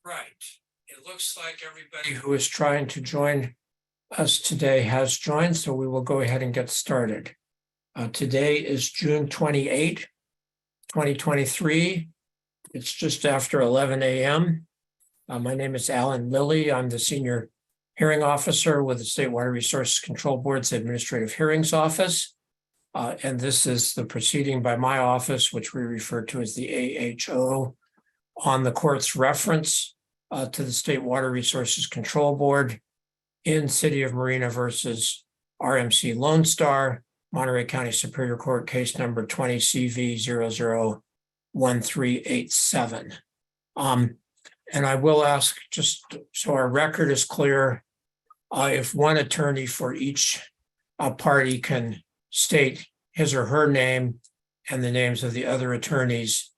Right. It looks like everybody who is trying to join us today has joined, so we will go ahead and get started. Today is June 28, 2023. It's just after 11 a.m. My name is Alan Lilly. I'm the Senior Hearing Officer with the State Water Resources Control Board's Administrative Hearings Office. And this is the proceeding by my office, which we refer to as the AHO, on the court's reference to the State Water Resources Control Board in City of Marina versus RMC Lonestar, Monterey County Superior Court, case number 20 CV 001387. And I will ask, just so our record is clear, if one attorney for each party can state his or her name and the names of the other attorneys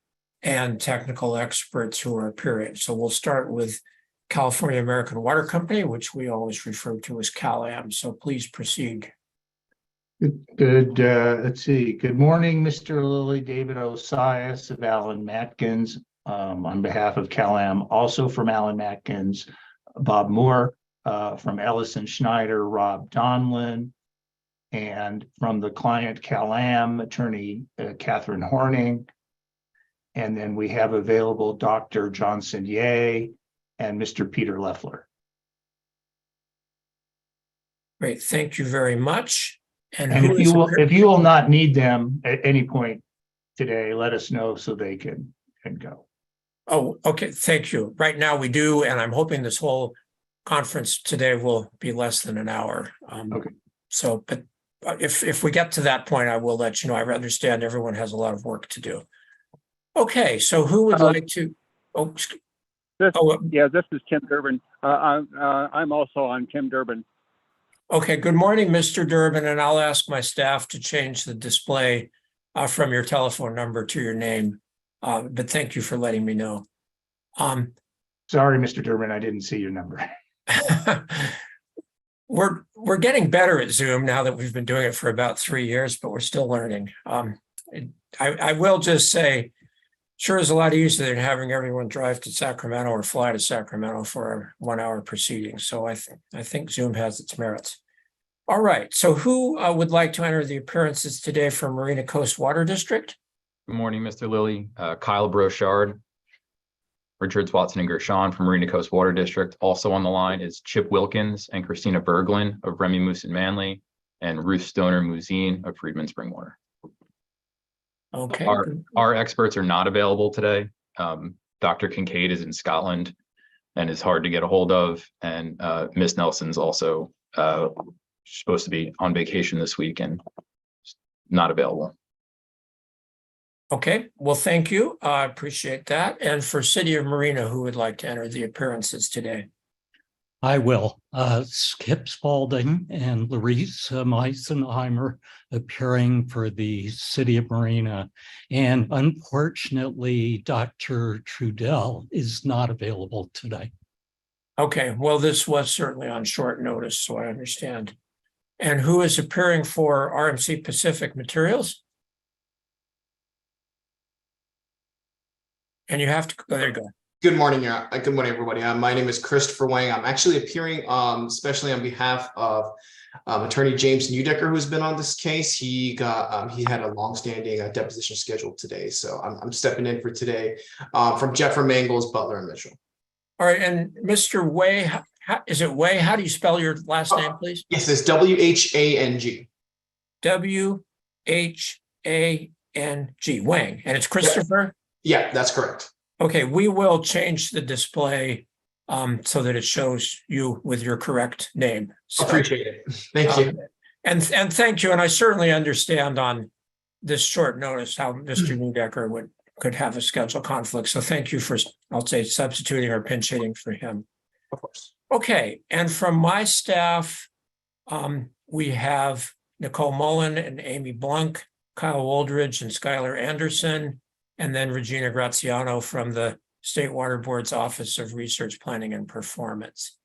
and technical experts who are appearing. So we'll start with California American Water Company, which we always refer to as CalAm. So please proceed. Good. Let's see. Good morning, Mr. Lilly. David Osias of Alan Matkins on behalf of CalAm. Also from Alan Matkins, Bob Moore, from Ellison Schneider, Rob Donlin, and from the client CalAm, attorney Catherine Horning. And then we have available Dr. Johnson Ye and Mr. Peter Leffler. Great, thank you very much. And if you will not need them at any point today, let us know so they can go. Oh, okay, thank you. Right now we do, and I'm hoping this whole conference today will be less than an hour. Okay. So, but if we get to that point, I will let you know. I understand everyone has a lot of work to do. Okay, so who would like to? This is Tim Durbin. I'm also on Tim Durbin. Okay, good morning, Mr. Durbin, and I'll ask my staff to change the display from your telephone number to your name. But thank you for letting me know. Sorry, Mr. Durbin, I didn't see your number. We're getting better at Zoom now that we've been doing it for about 3 years, but we're still learning. I will just say, sure is a lot easier than having everyone drive to Sacramento or fly to Sacramento for a 1-hour proceeding. So I think Zoom has its merits. All right, so who would like to enter the appearances today for Marina Coast Water District? Good morning, Mr. Lilly. Kyle Brochard, Richards, Watson, and Gershon from Marina Coast Water District. Also on the line is Chip Wilkins and Christina Berglund of Remy Moose and Manley, and Ruth Stoner Muzine of Freedman Springwater. Okay. Our experts are not available today. Dr. Kincaid is in Scotland and is hard to get a hold of. And Miss Nelson's also supposed to be on vacation this week and not available. Okay, well, thank you. I appreciate that. And for City of Marina, who would like to enter the appearances today? I will. Skip Spalding and Larissa Meisenheimer appearing for the City of Marina. And unfortunately, Dr. Trudell is not available today. Okay, well, this was certainly on short notice, so I understand. And who is appearing for RMC Pacific Materials? And you have to, oh, there you go. Good morning. Good morning, everybody. My name is Christopher Wang. I'm actually appearing, especially on behalf of Attorney James Neudecker, who's been on this case. He had a longstanding deposition scheduled today, so I'm stepping in for today from Jeffrey Mangles, Butler and Mitchell. All right, and Mr. Way, is it Way? How do you spell your last name, please? Yes, it's W-H-A-N-G. W-H-A-N-G, Wang, and it's Christopher? Yeah, that's correct. Okay, we will change the display so that it shows you with your correct name. So, appreciate it. Thank you. And thank you. And I certainly understand on this short notice how Mr. Neudecker could have a schedule conflict. So thank you for, I'll say, substituting or pinch hitting for him. Of course. Okay, and from my staff, we have Nicole Mullen and Amy Blunk, Kyle Woldridge and Skylar Anderson, and then Regina Graziano from the State Water Board's Office of Research, Planning, and Performance.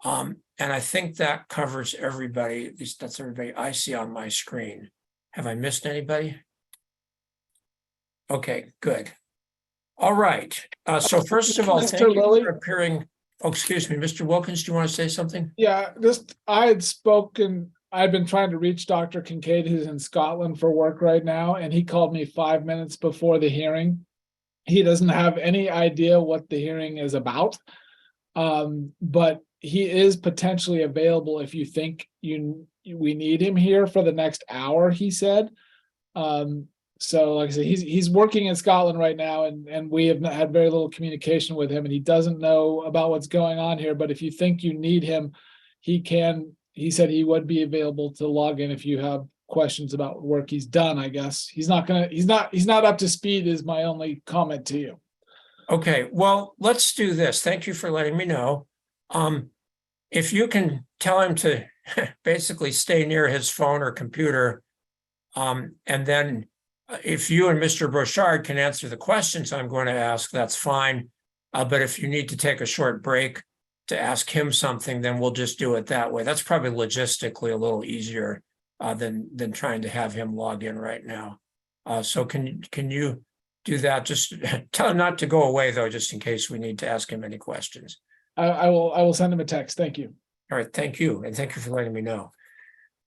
And I think that covers everybody. At least that's everybody I see on my screen. Have I missed anybody? Okay, good. All right. So first of all, Mr. thank you Lilly? for appearing. Oh, excuse me, Mr. Wilkins, do you want to say something? Yeah, I'd been trying to reach Dr. Kincaid, who's in Scotland for work right now, and he called me 5 minutes before the hearing. He doesn't have any idea what the hearing is about. But he is potentially available if you think we need him here for the next hour, he said. So like I said, he's working in Scotland right now, and we have had very little communication with him, and he doesn't know about what's going on here. But if you think you need him, he said he would be available to log in if you have questions about work he's done. I guess he's not up to speed is my only comment to you. Okay, well, let's do this. Thank you for letting me know. If you can tell him to basically stay near his phone or computer, and then if you and Mr. Brochard can answer the questions I'm going to ask, that's fine. But if you need to take a short break to ask him something, then we'll just do it that way. That's probably logistically a little easier than trying to have him log in right now. So can you do that? Just tell him not to go away though, just in case we need to ask him any questions. I will send him a text. Thank you. All right, thank you. And thank you for letting me know.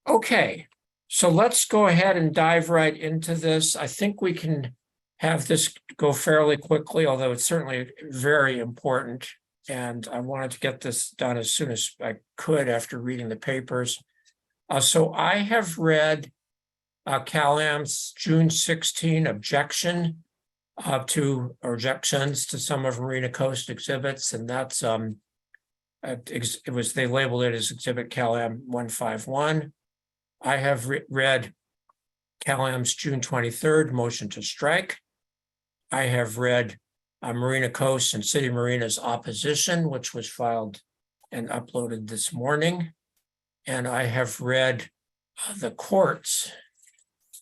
Okay, so let's go ahead and dive right into this. I think we can have this go fairly quickly, although it's certainly very important. And I wanted to get this done as soon as I could after reading the papers. So I have read CalAm's June 16 objections to some of Marina Coast exhibits, and that's they labeled it as Exhibit CalAm 151. I have read CalAm's June 23rd motion to strike. I have read Marina Coast and City Marina's opposition, which was filed and uploaded this morning. And I have read the court's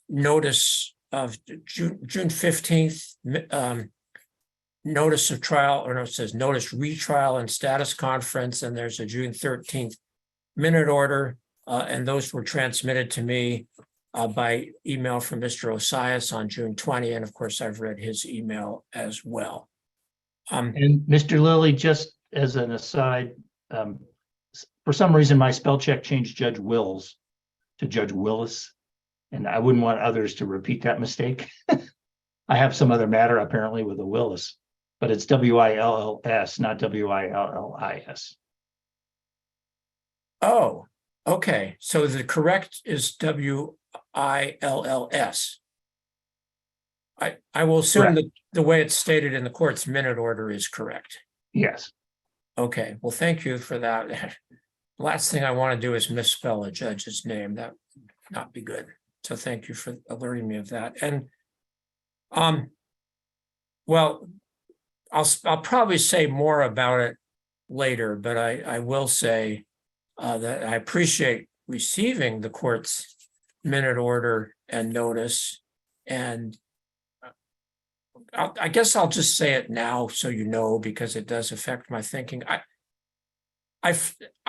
notice of June 15th, notice of trial, or no, it says notice retrial and status conference, and there's a June 13th minute order, and those were transmitted to me by email from Mr. Osias on June 20, and of course I've read his email as well. And Mr. Lilly, just as an aside, for some reason my spell check changed Judge Wills to Judge Willis, and I wouldn't want others to repeat that mistake. I have some other matter apparently with a Willis, but it's W-I-L-L-S, not W-I-L-L-I-S. Oh, okay. So the correct is W-I-L-L-S. I will assume that the way it's stated in the court's minute order is correct. Yes. Okay, well, thank you for that. Last thing I want to do is misspell a judge's name. That would not be good. So thank you for alerting me of that. And well, I'll probably say more about it later, but I will say that I appreciate receiving the court's minute order and notice. And I guess I'll just say it now so you know, because it does affect my thinking. I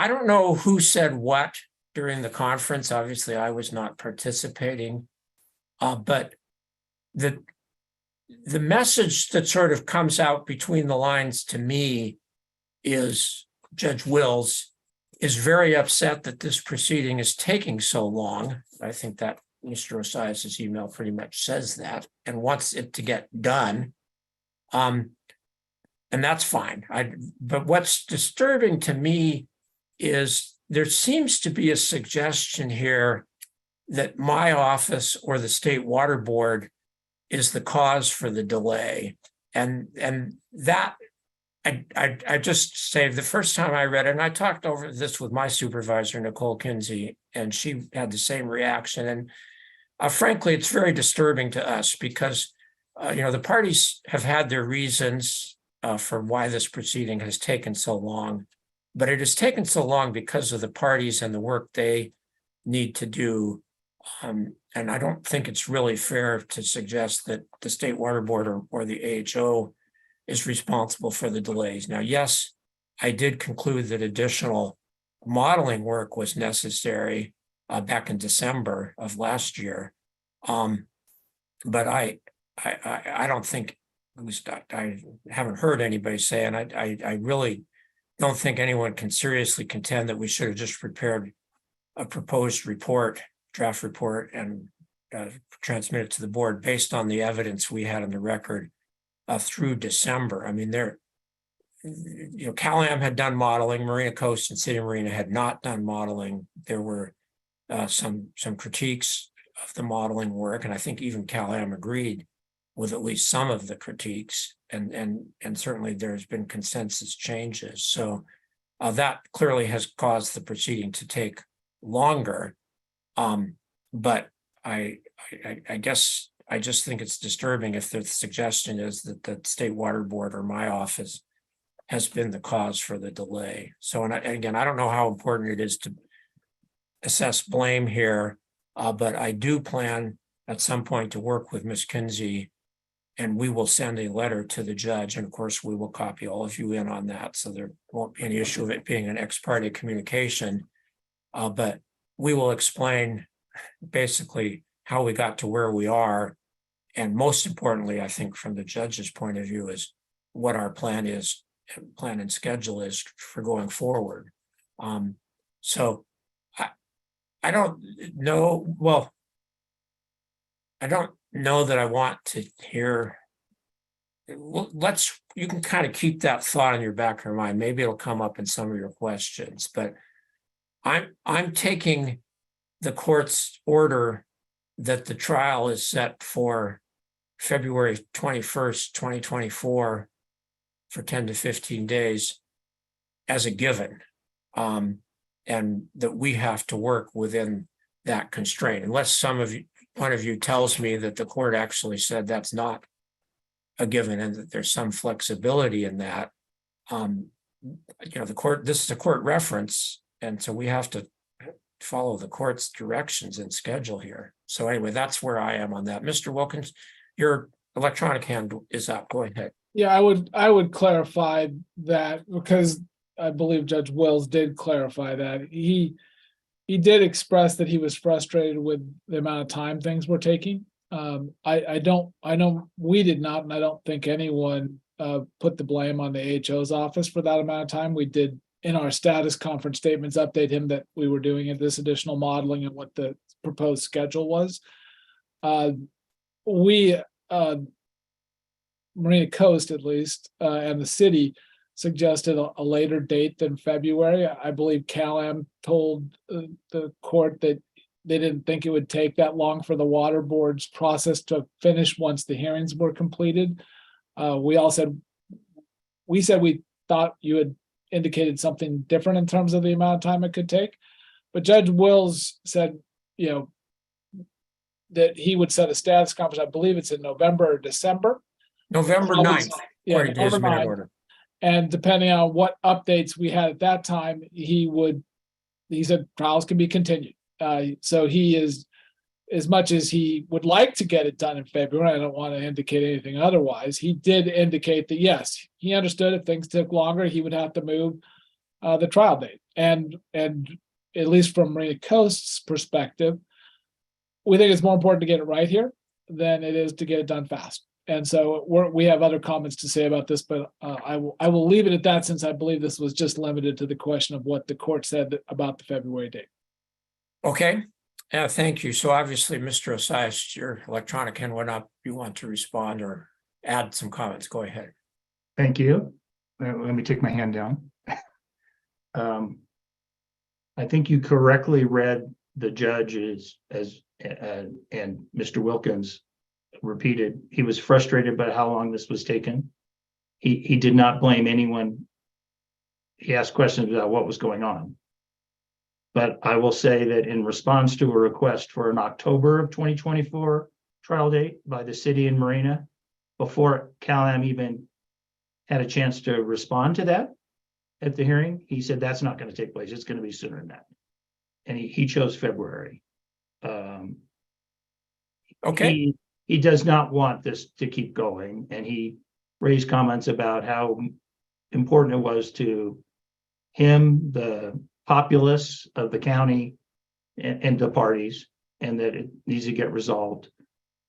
don't know who said what during the conference. Obviously, I was not participating, but the message that sort of comes out between the lines to me is Judge Wills is very upset that this proceeding is taking so long. I think that Mr. Osias's email pretty much says that, and wants it to get done. And that's fine. But what's disturbing to me is there seems to be a suggestion here that my office or the State Water Board is the cause for the delay. And that, I just say the first time I read it, and I talked over this with my supervisor, Nicole Kinsey, and she had the same reaction. And frankly, it's very disturbing to us because, the parties have had their reasons for why this proceeding has taken so long, but it has taken so long because of the parties and the work they need to do. And I don't think it's really fair to suggest that the State Water Board or the AHO is responsible for the delays. Now, yes, I did conclude that additional modeling work was necessary back in December of last year. But I don't think at least I haven't heard anybody say, and I really don't think anyone can seriously contend that we should have just prepared a proposed report, draft report, and transmit it to the board based on the evidence we had on the record through December. I mean, Cal-Am had done modeling, Marina Coast and City of Marina had not done modeling. There were some critiques of the modeling work, and I think even Cal-Am agreed with at least some of the critiques, and certainly there's been consensus changes. So that clearly has caused the proceeding to take longer. But I guess I just think it's disturbing if the suggestion is that the State Water Board or my office has been the cause for the delay. So, and again, I don't know how important it is to assess blame here, but I do plan at some point to work with Ms. Kinsey, and we will send a letter to the judge. And of course, we will copy all of you in on that. So there won't be any issue of it being an ex parte communication. But we will explain basically how we got to where we are. And most importantly, I think from the judge's point of view, is what our plan is, plan and schedule is for going forward. So I don't know. Well, I don't know that I want to hear. You can kind of keep that thought in your back of your mind. Maybe it'll come up in some of your questions, but I'm taking the court's order that the trial is set for February 21st, 2024 for 10 to 15 days as a given. And that we have to work within that constraint, unless one of you tells me that the court actually said that's not a given and that there's some flexibility in that. The court, this is a court reference, and so we have to follow the court's directions and schedule here. So anyway, that's where I am on that. Mr. Wilkins, your electronic hand is up. Go ahead. Yeah, I would clarify that, because I believe Judge Wills did clarify that. He did express that he was frustrated with the amount of time things were taking. I know we did not, and I don't think anyone put the blame on the HO's office for that amount of time. We did, in our status conference statements, update him that we were doing this additional modeling and what the proposed schedule was. Marina Coast, at least, and the city suggested a later date than February. I believe Cal-Am told the court that they didn't think it would take that long for the water board's process to finish once the hearings were completed. We said we thought you had indicated something different in terms of the amount of time it could take, but Judge Wills said, that he would set a status conference. I believe it's in November or December. November 9th. Yeah, according to his November minute 9th. order. And depending on what updates we had at that time, he said trials can be continued. So he is, as much as he would like to get it done in February, I don't want to indicate anything otherwise. He did indicate that, yes, he understood if things took longer, he would have to move the trial date. And at least from Marina Coast's perspective, we think it's more important to get it right here than it is to get it done fast. And so we have other comments to say about this, but I will leave it at that, since I believe this was just limited to the question of what the court said about the February date. Okay, thank you. So obviously, Mr. Osias, your electronic hand went up. You want to respond or add some comments? Go ahead. Thank you. Let me take my hand down. I think you correctly read the judges and Mr. Wilkins repeated. He was frustrated by how long this was taken. He did not blame anyone. He asked questions about what was going on. But I will say that in response to a request for an October of 2024 trial date by the city and Marina, before Cal-Am even had a chance to respond to that at the hearing, he said that's not going to take place. It's going to be sooner than that. And he chose February. Okay. He does not want this to keep going, and he raised comments about how important it was to him, the populace of the county, and the parties, and that it needs to get resolved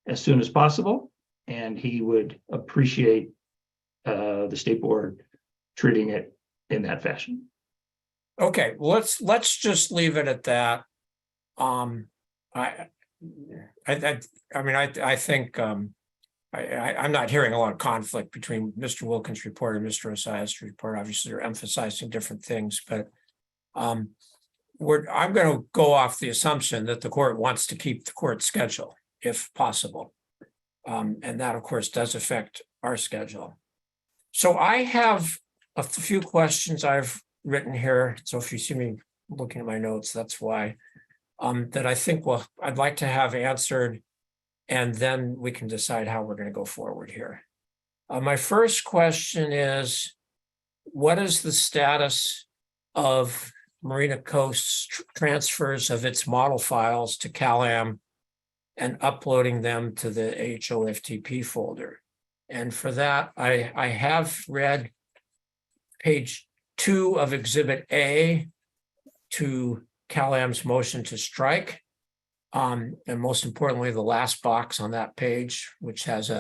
as soon as possible. and he would appreciate the state board treating it in that fashion. Okay, well, let's just leave it at that. I mean, I think I'm not hearing a lot of conflict between Mr. Wilkins' report and Mr. Osias' report. Obviously, they're emphasizing different things, but I'm going to go off the assumption that the court wants to keep the court schedule if possible. And that, of course, does affect our schedule. So I have a few questions I've written here. So if you see me looking at my notes, that's why. That I think I'd like to have answered, and then we can decide how we're going to go forward here. My first question is, what is the status of Marina Coast's transfers of its model files to CalAm and uploading them to the HOFTP folder? And for that, I have read page 2 of Exhibit A to CalAm's motion to strike. And most importantly, the last box on that page, which has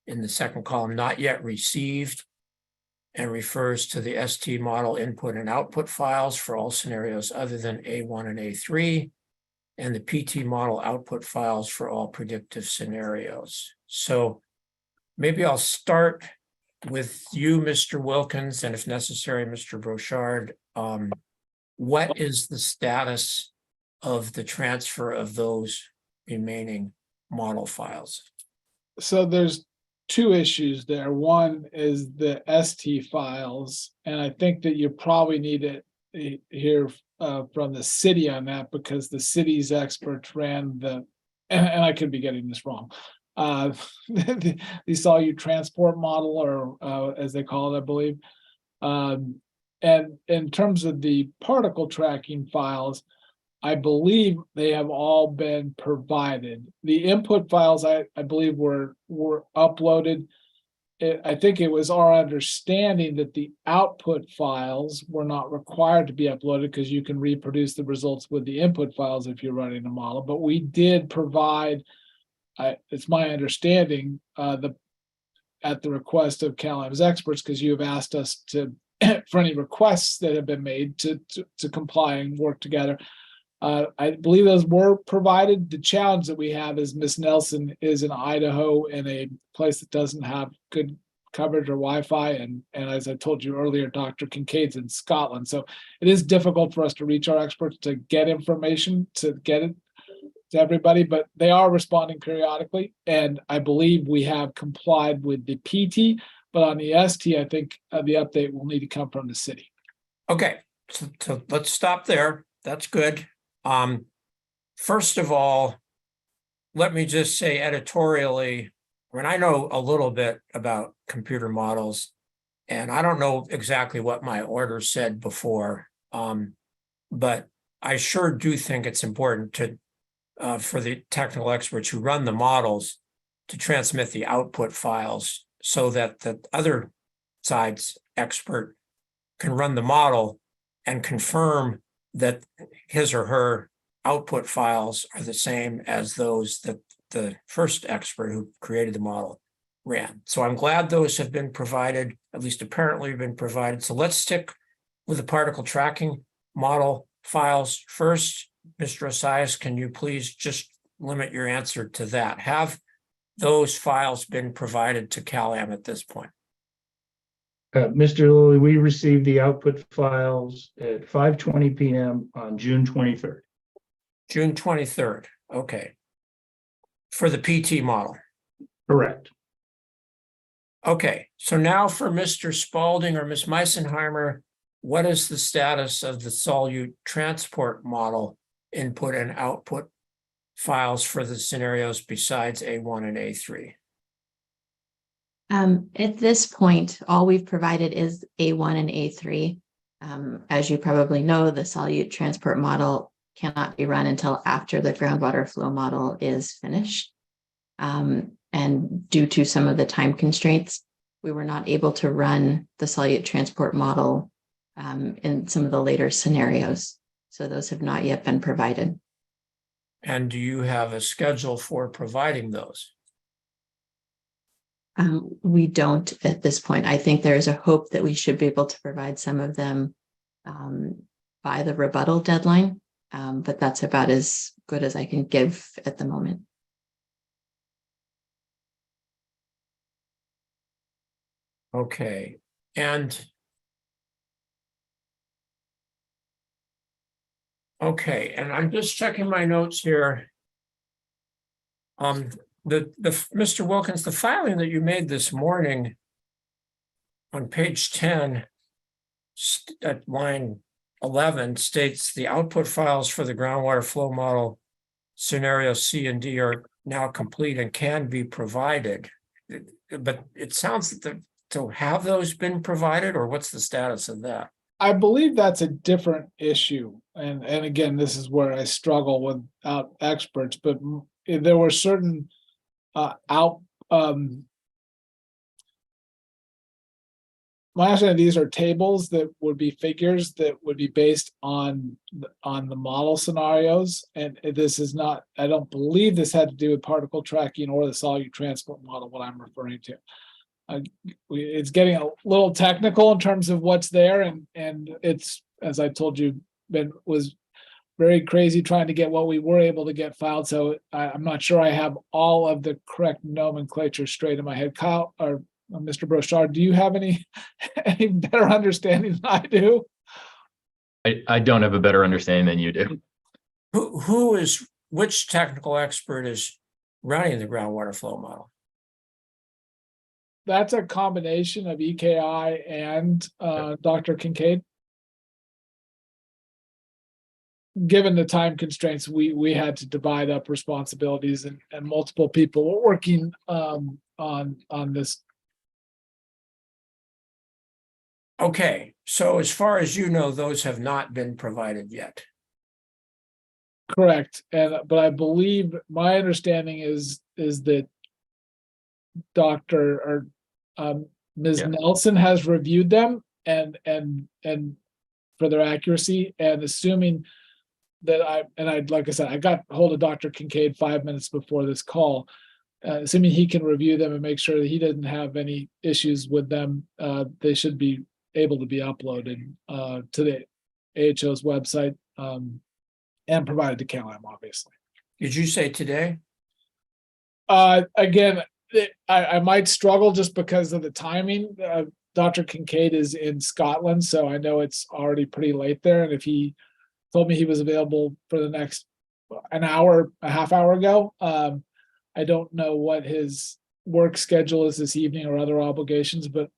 in the second column, not yet received, and refers to the ST model input and output files for all scenarios other than A1 and A3, and the PT model output files for all predictive scenarios. So maybe I'll start with you, Mr. Wilkins, and if necessary, Mr. Brochard. What is the status of the transfer of those remaining model files? So there's two issues there. One is the ST files, and I think that you probably need to hear from the city on that, because the city's experts ran and I could be getting this wrong. The solute transport model, or as they call it, I believe. And in terms of the particle tracking files, I believe they have all been provided. The input files, I believe, were uploaded. I think it was our understanding that the output files were not required to be uploaded, because you can reproduce the results with the input files if you're running a model. But we did provide, it's my understanding, at the request of CalAm's experts, because you have asked us to for any requests that have been made to comply and work together. I believe those were provided. The challenge that we have is Miss Nelson is in Idaho, in a place that doesn't have good coverage or Wi-Fi. And as I told you earlier, Dr. Kincaid's in Scotland. So it is difficult for us to reach our experts to get information, to get it to everybody, but they are responding periodically. And I believe we have complied with the PT, but on the ST, I think the update will need to come from the city. Okay, so let's stop there. That's good. First of all, let me just say editorially, when I know a little bit about computer models, and I don't know exactly what my order said before, but I sure do think it's important to for the technical experts who run the models to transmit the output files so that the other side's expert can run the model and confirm that his or her output files are the same as those that the first expert who created the model ran. So I'm glad those have been provided, at least apparently have been provided. So let's stick with the particle tracking model files first. Mr. Osias, can you please just limit your answer to that? Have those files been provided to CalAm at this point? Mr. Lilly, we received the output files at 5:20 p.m. on June 23rd. June 23rd, okay. For the PT model? Correct. Okay, so now for Mr. Spalding or Ms. Meisenheimer, what is the status of the solute transport model input and output files for the scenarios besides A1 and A3? At this point, all we've provided is A1 and A3. As you probably know, the solute transport model cannot be run until after the groundwater flow model is finished. And due to some of the time constraints, we were not able to run the solute transport model in some of the later scenarios. So those have not yet been provided. And do you have a schedule for providing those? We don't at this point. I think there is a hope that we should be able to provide some of them by the rebuttal deadline, but that's about as good as I can give at the moment. Okay, and okay, and I'm just checking my notes here. Mr. Wilkins, the filing that you made this morning on page 10 at line 11 states the output files for the groundwater flow model scenario C and D are now complete and can be provided. But it sounds that so have those been provided, or what's the status of that? I believe that's a different issue. And again, this is where I struggle without experts, but there were certain my understanding, these are tables that would be figures that would be based on the model scenarios. And this is not, I don't believe this had to do with particle tracking or the solute transport model, what I'm referring to. It's getting a little technical in terms of what's there, and it's, as I told you, was very crazy trying to get what we were able to get filed. So I'm not sure I have all of the correct nomenclature straight in my head. Kyle or Mr. Brochard, do you have any better understanding than I do? I don't have a better understanding than you do. Which technical expert is running the groundwater flow model? That's a combination of EKI and Dr. Kincaid. Given the time constraints, we had to divide up responsibilities, and multiple people were working on this. Okay, so as far as you know, those have not been provided yet. Correct, but I believe my understanding is that Ms. Nelson has reviewed them and for their accuracy, and assuming that like I said, I got hold of Dr. Kincaid 5 minutes before this call. Assuming he can review them and make sure that he doesn't have any issues with them, they should be able to be uploaded to the AHO's website and provided to CalAm, obviously. Did you say today? Again, I might struggle just because of the timing. Dr. Kincaid is in Scotland, so I know it's already pretty late there. And if he told me he was available for the next a half hour ago, I don't know what his work schedule is this evening or other obligations, but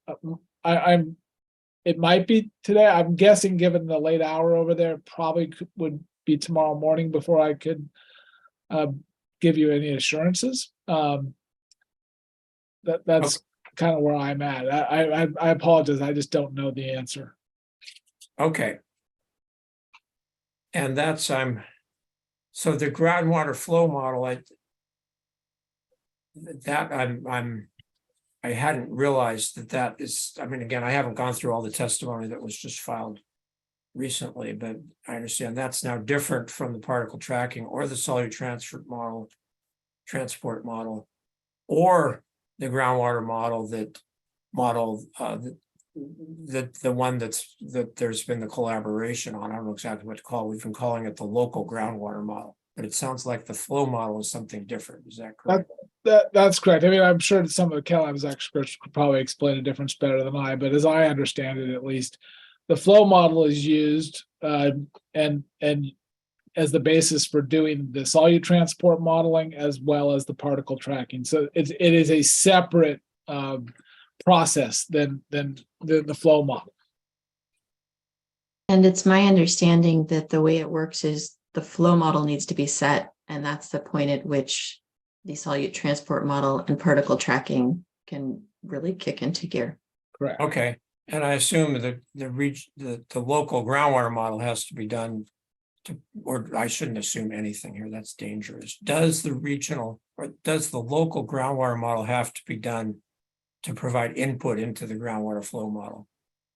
it might be today. I'm guessing, given the late hour over there, probably would be tomorrow morning before I could give you any assurances. That's okay. Kind of where I'm at. I apologize. I just don't know the answer. Okay. And that's so the groundwater flow model, I hadn't realized that is, I mean, again, I haven't gone through all the testimony that was just filed recently, but I understand that's now different from the particle tracking or the solute transport model, or the groundwater model the one that there's been the collaboration on. I don't know exactly what to call it. We've been calling it the local groundwater model, but it sounds like the flow model is something different. Is that correct? That's correct. I mean, I'm sure that some of the CalAm's experts could probably explain the difference better than I, but as I understand it, at least, the flow model is used and as the basis for doing the solute transport modeling as well as the particle tracking. So it is a separate process than the flow model. And it's my understanding that the way it works is the flow model needs to be set, and that's the point at which the solute transport model and particle tracking can really kick into gear. Correct. Okay. And I assume that the local groundwater model has to be done or I shouldn't assume anything here. That's dangerous. Does the local groundwater model have to be done to provide input into the groundwater flow model?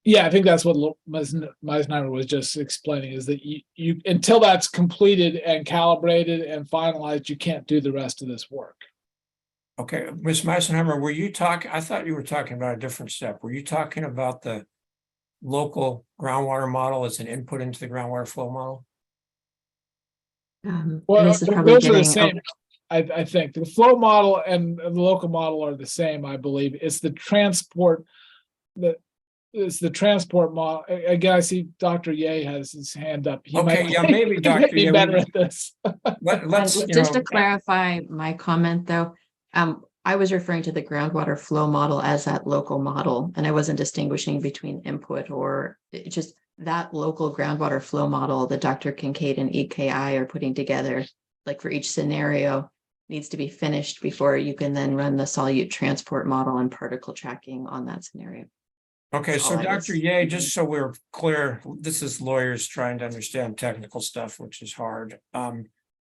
Yeah, I think that's what Meisner was just explaining, is that you until that's completed and calibrated and finalized, you can't do the rest of this work. Okay, Ms. Meisenheimer, were you talking, I thought you were talking about a different step. Were you talking about the local groundwater model as an input into the groundwater flow model? And Well, this is probably those are the getting, same. I think the flow model and the local model are the same, I believe. It's the transport model. Again, I see Dr. Ye has his hand up. He Okay, might, yeah, maybe, he Dr. might be Ye, better at this. let's, and you just know, to clarify my comment though, I was referring to the groundwater flow model as that local model, and I wasn't distinguishing between input or just that local groundwater flow model that Dr. Kincaid and EKI are putting together, like for each scenario, needs to be finished before you can then run the solute transport model and particle tracking on that scenario. okay, That's so all I Dr. was Ye, thinking. just so we're clear, this is lawyers trying to understand technical stuff, which is hard.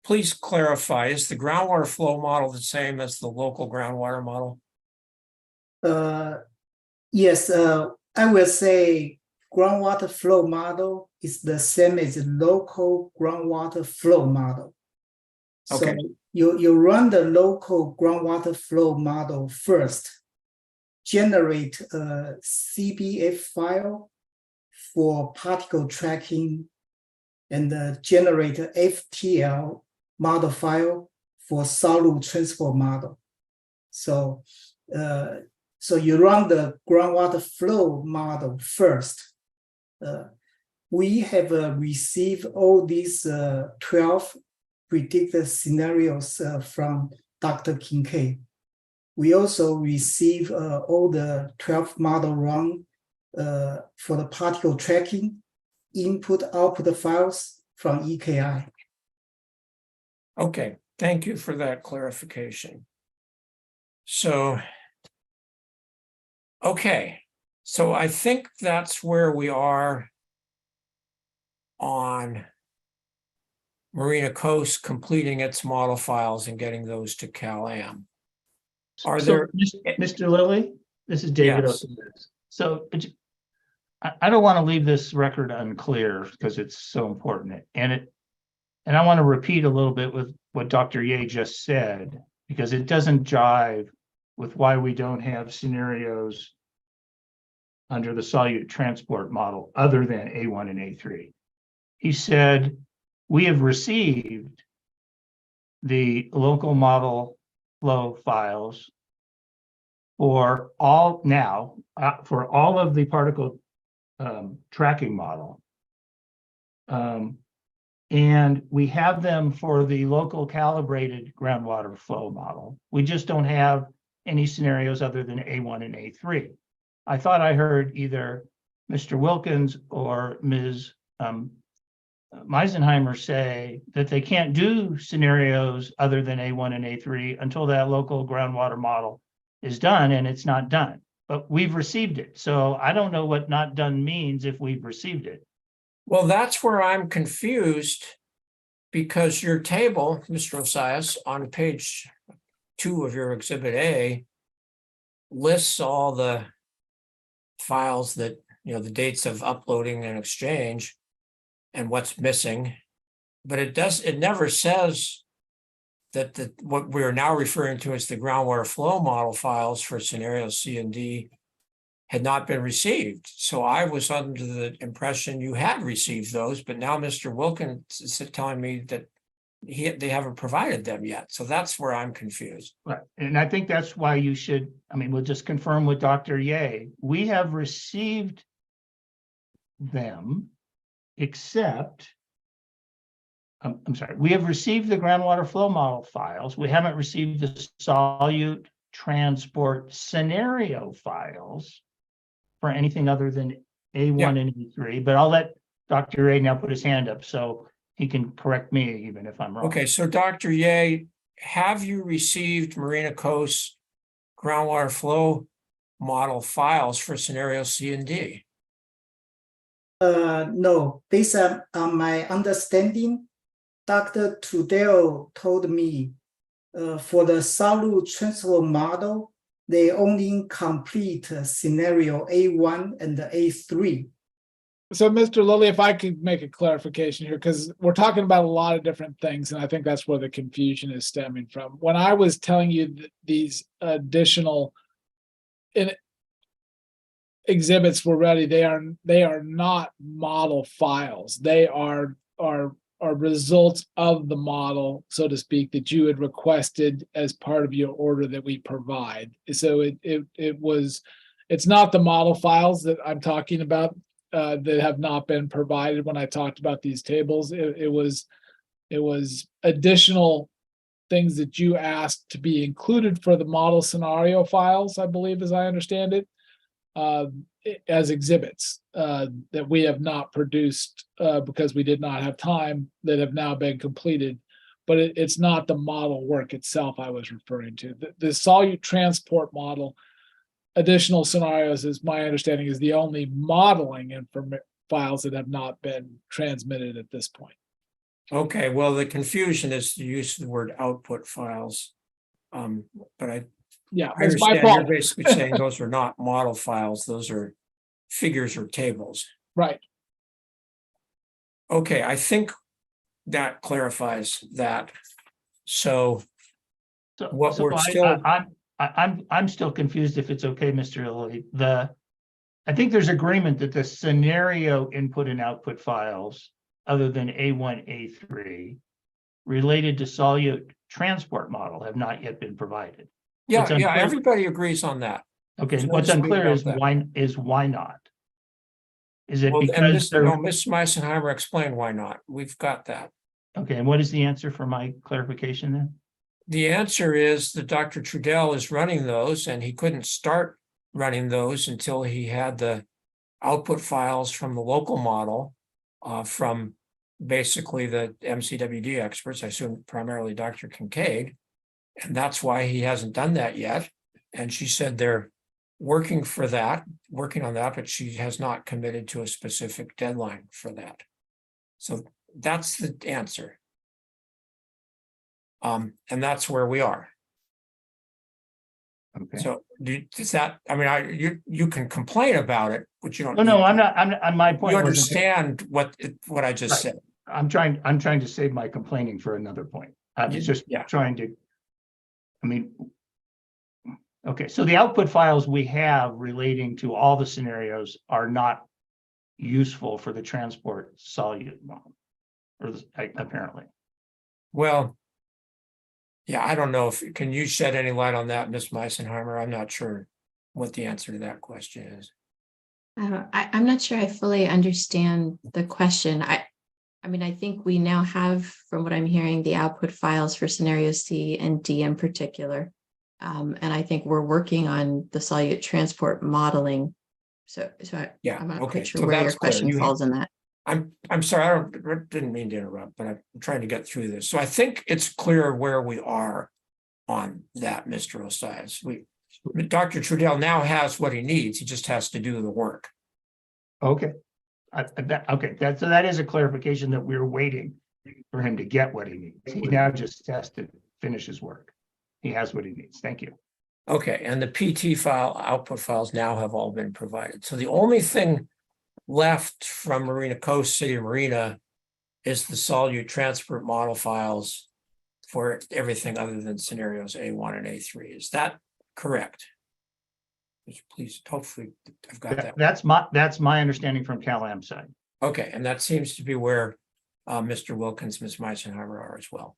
Please clarify, is the groundwater flow model the same as the local groundwater model? Yes, I will say groundwater flow model is the same as the local groundwater flow model. So Okay. you run the local groundwater flow model first, generate a CBF file for particle tracking, and generate a FTL model file for solute transport model. So you run the groundwater flow model first. We have received all these 12 predicted scenarios from Dr. Kincaid. We also receive all the 12 model run for the particle tracking, input-output files from EKI. Okay, thank you for that clarification. So, okay, so I think that's where we are on Marina Coast completing its model files and getting those to Cal-Am. Are So, there? Mr. Lilly, this is David Yes. Osiris. So I don't want to leave this record unclear because it's so important. And I want to repeat a little bit with what Dr. Ye just said, because it doesn't jive with why we don't have scenarios under the solute transport model other than A1 and A3. He said, we have received the local model flow files for all for all of the particle tracking model. And we have them for the local calibrated groundwater flow model. We just don't have any scenarios other than A1 and A3. I thought I heard either Mr. Wilkins or Ms. Meisenheimer say that they can't do scenarios other than A1 and A3 until that local groundwater model is done, and it's not done. But we've received it. So I don't know what not done means if we've received it. Well, that's where I'm confused, because your table, Mr. Osias, on page 2 of your Exhibit A lists all the files that, you know, the dates of uploading and exchange and what's missing, but it never says that what we're now referring to as the groundwater flow model files for scenarios C and D had not been received. So I was under the impression you had received those, but now Mr. Wilkins is telling me that they haven't provided them yet. So that's where I'm confused. Right. And I think that's why you should, I mean, we'll just confirm with Dr. Ye. We have received them, except, I'm sorry, we have received the groundwater flow model files. We haven't received the solute transport scenario files for anything other than A1 and A3, but I'll let Dr. Ye now put his hand up so he can correct me even if I'm wrong. Okay, so Dr. Ye, have you received Marina Coast groundwater flow model files for scenario C and D? No, based on my understanding, Dr. Tudell told me for the solute transfer model, they only complete scenario A1 and A3. So, Mr. Lilly, if I could make a clarification here, because we're talking about a lot of different things, and I think that's where the confusion is stemming from. When I was telling you these additional exhibits were ready, they are not model files. They are results of the model, so to speak, that you had requested as part of your order that we provide. So it's not the model files that I'm talking about that have not been provided when I talked about these tables. It was additional things that you asked to be included for the model scenario files, I believe, as I understand it, as exhibits that we have not produced because we did not have time, that have now been completed. But it's not the model work itself I was referring to. The solute transport model, additional scenarios, is my understanding, is the only modeling files that have not been transmitted at this point. Okay, well, the confusion is the use of the word output files. But Yeah, I it's my understand you're fault. basically saying those are not model files, those are figures or tables. Right. Okay, I think that clarifies that. So what we're still- I'm still confused, if it's okay, Mr. Lilly. I think there's agreement that the scenario input and output files, other than A1, A3, related to solute transport model, have not yet been provided. yeah, What's yeah, unclear- everybody agrees on that. Okay, So what's let's leave it unclear at that. is why not? Is it Well, and because Ms. they're, Meisenheimer explained why not. We've got that. okay, and what is the answer for my clarification then? The answer is that Dr. Trudell is running those, and he couldn't start running those until he had the output files from the local model, from basically the MCWD experts, I assume primarily Dr. Kincaid. And that's why he hasn't done that yet. And she said they're working on that, but she has not committed to a specific deadline for that. So that's the answer. And that's where we are. Okay. So does that, I mean, you can complain about it, but you don't. No, need I'm to. not, my point You wasn't. understand what I just Right. said. I'm trying to save my complaining for another point. I was just Yeah. trying to, I mean, okay, so the output files we have relating to all the scenarios are not useful for the transport solute model, or apparently. Well, yeah, I don't know can you shed any light on that, Ms. Meisenheimer? I'm not sure what the answer to that question is. I'm not sure I fully understand the question. I mean, I think we now have, from what I'm hearing, the output files for scenario C and D in particular. And I think we're working on the solute transport modeling. So Yeah, I'm not okay, quite sure so where your that's clear. question falls in that. I'm sorry, I didn't mean to interrupt, but I'm trying to get through this. So I think it's clear where we are on that, Mr. Osias. Dr. Trudell now has what he needs. He just has to do the work. Okay. So that is a clarification that we're waiting for him to get what he needs. He now just has to finish his work. He has what he needs. Thank you. Okay, and the PT file, output files now have all been provided. So the only thing left from Marina Coast, City of Marina, is the solute transport model files for everything other than scenarios A1 and A3. Is that correct? Please, hopefully I've got that. That's my understanding from CalAm's side. Okay, and that seems to be where Mr. Wilkins, Ms. Meisenheimer are as well.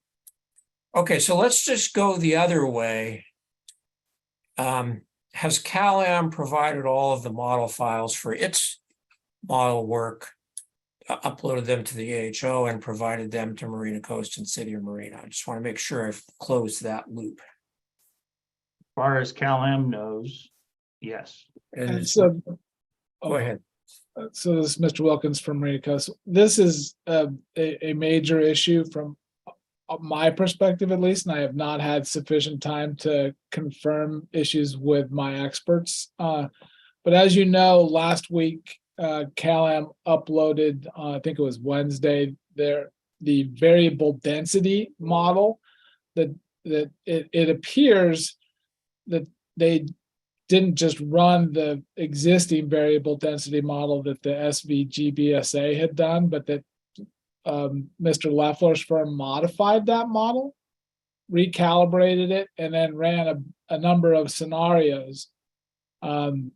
Okay, so let's just go the other way. Has CalAm provided all of the model files for its model work, uploaded them to the AHO and provided them to Marina Coast and City of Marina? I just want to make sure I've closed that loop. As far as CalAm knows, yes. And so, Go ahead. So this is Mr. Wilkins from Marina Coast. This is a major issue from my perspective, at least, and I have not had sufficient time to confirm issues with my experts. But as you know, last week, CalAm uploaded, I think it was Wednesday, the variable density model that it appears that they didn't just run the existing variable density model that the SVGBSA had done, but that Mr. Leffler's firm modified that model, recalibrated it, and then ran a number of scenarios. And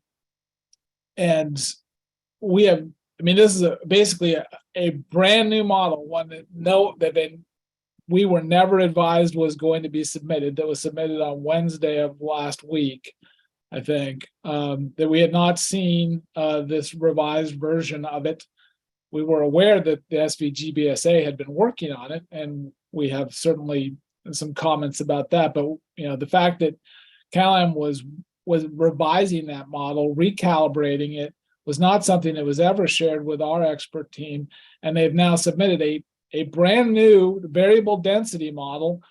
we have, I mean, this is basically a brand new model, one that we were never advised was going to be submitted, that was submitted on Wednesday of last week, I think, that we had not seen this revised version of it. We were aware that the SVGBSA had been working on it, and we have certainly some comments about that. But the fact that CalAm was revising that model, recalibrating it, was not something that was ever shared with our expert team, and they've now submitted a brand new variable density model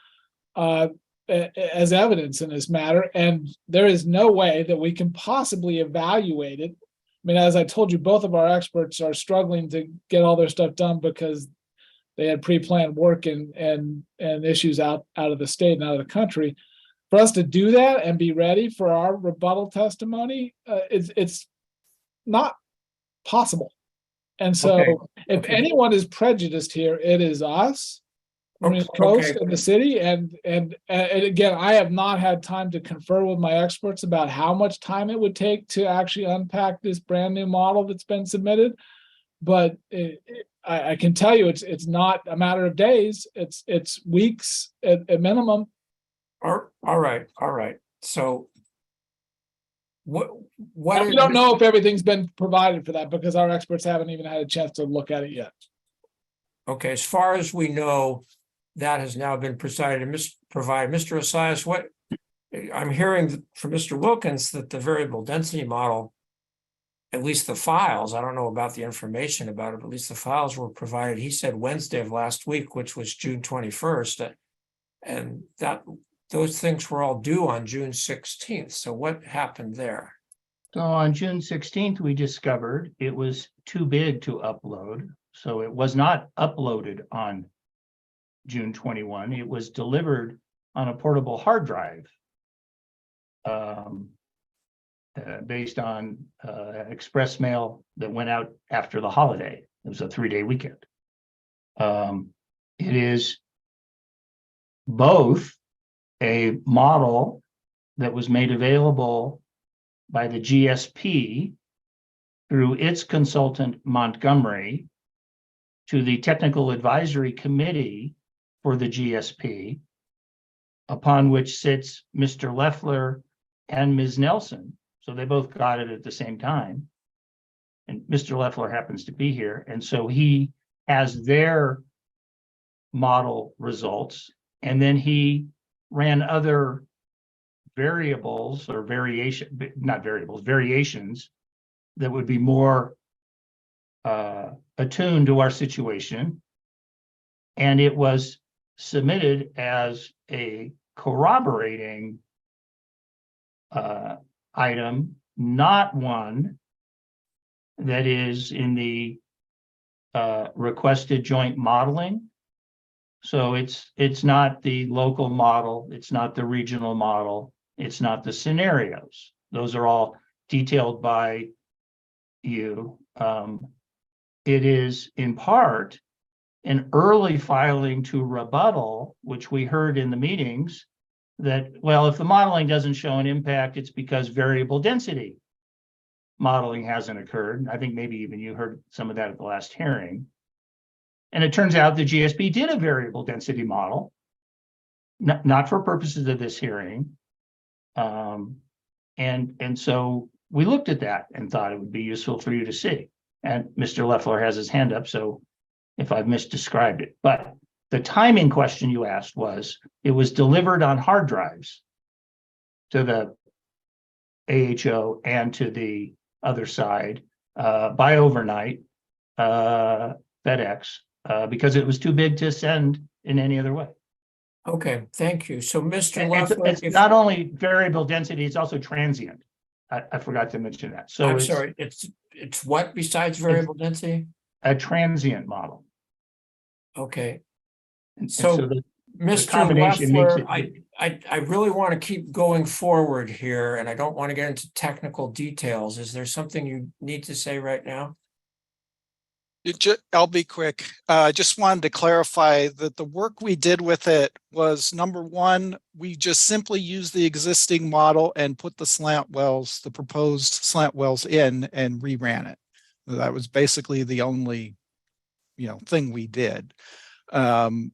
as evidence in this matter, and there is no way that we can possibly evaluate it. I mean, as I told you, both of our experts are struggling to get all their stuff done because they had pre-planned work and issues out of the state and out of the country. For us to do that and be ready for our rebuttal testimony, it's not possible. And so if anyone is prejudiced here, it is us, Marina Coast and the city. And again, I have not had time to confer with my experts about how much time it would take to actually unpack this brand new model that's been submitted. But I can tell you it's not a matter of days, it's weeks at minimum. All right. So what we don't know if everything's been provided for that because our experts haven't even had a chance to look at it yet. Okay, as far as we know, that has now been provided. Mr. Osias, what I'm hearing from Mr. Wilkins that the variable density model, at least the files, I don't know about the information about it, but at least the files were provided. He said Wednesday of last week, which was June 21st, and those things were all due on June 16th. So what happened there? So on June 16th, we discovered it was too big to upload. So it was not uploaded on June 21. It was delivered on a portable hard drive based on express mail that went out after the holiday. It was a 3-day weekend. It is both a model that was made available by the GSP through its consultant Montgomery to the technical advisory committee for the GSP, upon which sits Mr. Leffler and Ms. Nelson. So they both got it at the same time. And Mr. Leffler happens to be here. And so he has their model results. And then he ran other variables or variations that would be more attuned to our situation. And it was submitted as a corroborating item, not one that is in the requested joint modeling. So it's not the local model, it's not the regional model, it's not the scenarios. Those are all detailed by you. It is in part an early filing to rebuttal, which we heard in the meetings, that, well, if the modeling doesn't show an impact, it's because variable density modeling hasn't occurred. I think maybe even you heard some of that at the last hearing. And it turns out the GSP did a variable density model, not for purposes of this hearing. And so we looked at that and thought it would be useful for you to see. And Mr. Leffler has his hand up, so if I've misdescribed it. But the timing question you asked was, it was delivered on hard drives to the AHO and to the other side by overnight FedEx because it was too big to send in any other way. Okay, thank you. So Mr. Leffler, it's not only variable density, it's also transient. I forgot to mention that. So I'm sorry, it's what besides variable density? A transient model. Okay. And So Mr. combination makes Leffler, it- I really want to keep going forward here, and I don't want to get into technical details. Is there something you need to say right now? I'll be quick. I just wanted to clarify that the work we did with it was, number one, we just simply used the existing model and put the slant wells, the proposed slant wells in and reran it. That was basically the only, thing we did. And,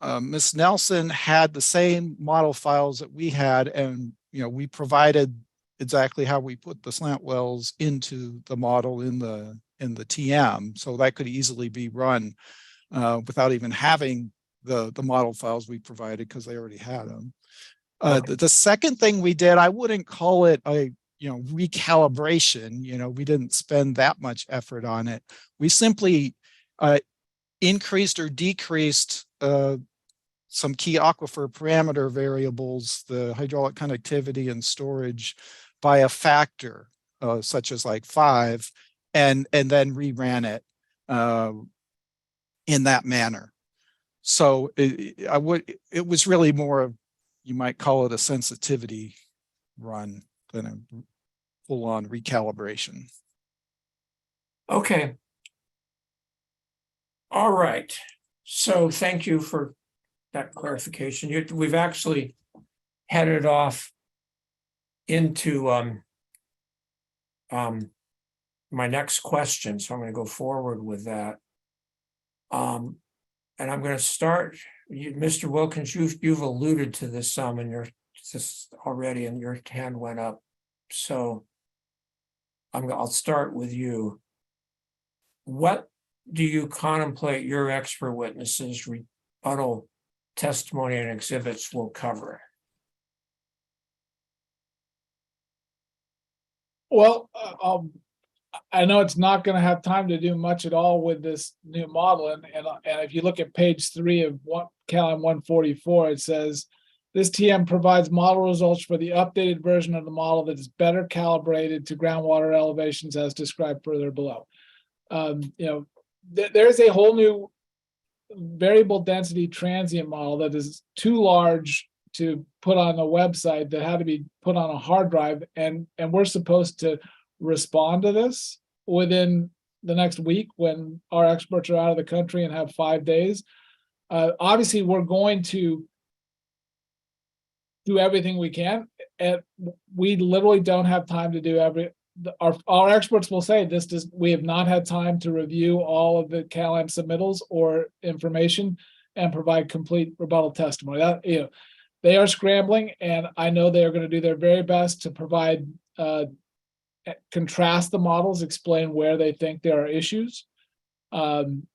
Ms. Nelson had the same model files that we had, and, we provided exactly how we put the slant wells into the model in the TM, so that could easily be run without even having the model files we provided, because they already had them. The second thing we did, I wouldn't call it a recalibration. We didn't spend that much effort on it. We simply increased or decreased some key aquifer parameter variables, the hydraulic conductivity and storage, by a factor such as like 5, and then reran it in that manner. So it was really more of, you might call it a sensitivity run than a full-on recalibration. Okay. All right. So thank you for that clarification. We've actually headed off into my next question, so I'm going to go forward with that. And I'm going to start, Mr. Wilkins, you've alluded to this some in your already, and your hand went up. So I'll start with you. What do you contemplate your expert witnesses' rebuttal testimony and exhibits will cover? Well, I know it's not going to have time to do much at all with this new model, and if you look at page 3 of CalAm 144, it says this TM provides model results for the updated version of the model that is better calibrated to groundwater elevations as described further below. There's a whole new variable density transient model that is too large to put on a website, that had to be put on a hard drive, and we're supposed to respond to this within the next week when our experts are out of the country and have 5 days. Obviously, we're going to do everything we can, and we literally don't have time to do our experts will say we have not had time to review all of the CalAm submittals or information and provide complete rebuttal testimony. They are scrambling, and I know they are going to do their very best to provide contrast the models, explain where they think there are issues, and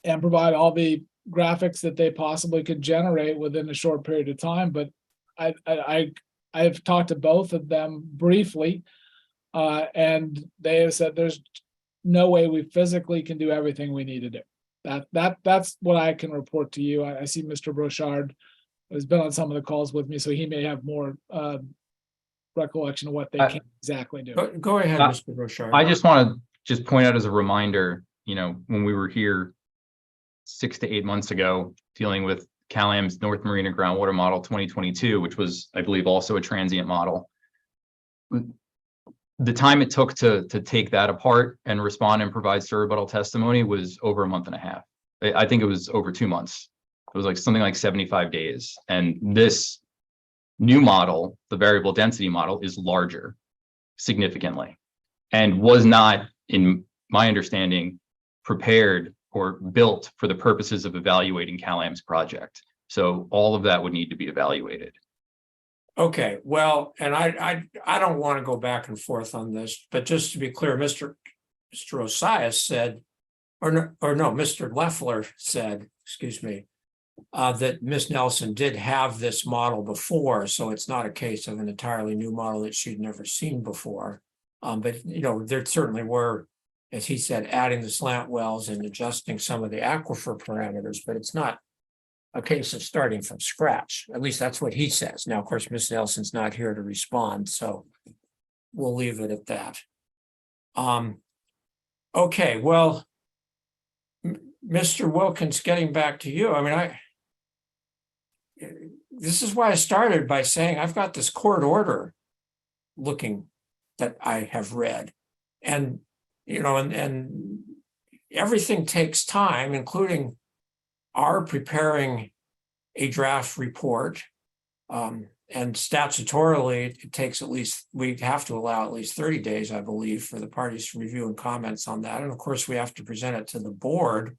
provide all the graphics that they possibly could generate within a short period of time. But I've talked to both of them briefly, and they have said there's no way we physically can do everything we need to do. That's what I can report to you. I see Mr. Brochard has been on some of the calls with me, so he may have more recollection of what they can exactly do. Go ahead, Mr. Brochard. I just want to point out as a reminder, when we were here 6 to 8 months ago dealing with CalAm's North Marina Groundwater Model 2022, which was, I believe, also a transient model. The time it took to take that apart and respond and provide rebuttal testimony was over a month and a half. I think it was over 2 months. It was like something like 75 days. And this new model, the variable density model, is larger significantly and was not, in my understanding, prepared or built for the purposes of evaluating CalAm's project. So all of that would need to be evaluated. Okay, well, and I don't want to go back and forth on this, but just to be clear, Mr. Osias said, or no, Mr. Leffler said, excuse me, that Ms. Nelson did have this model before, so it's not a case of an entirely new model that she'd never seen before. But there certainly were, as he said, adding the slant wells and adjusting some of the aquifer parameters, but it's not a case of starting from scratch. At least that's what he says. Now, of course, Ms. Nelson's not here to respond, so we'll leave it at that. Okay, well, Mr. Wilkins, getting back to you, I mean, this is why I started by saying I've got this court order looking that I have read. And, you know, and everything takes time, including our preparing a draft report. And statutorily, it takes at least, we have to allow at least 30 days, I believe, for the parties to review and comments on that. And of course, we have to present it to the board.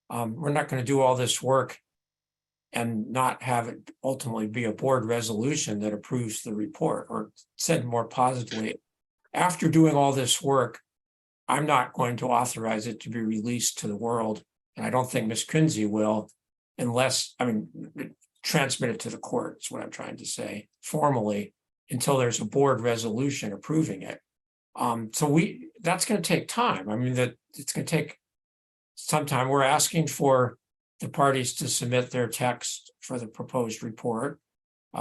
We're not going to do all this work and not have it ultimately be a board resolution that approves the report, or said more positively, after doing all this work, I'm not going to authorize it to be released to the world. And I don't think Ms. Kinsey will, unless, I mean, transmit it to the court, is what I'm trying to say, formally, until there's a board resolution approving it. So that's going to take time. I mean, it's going to take some time. We're asking for the parties to submit their text for the proposed report,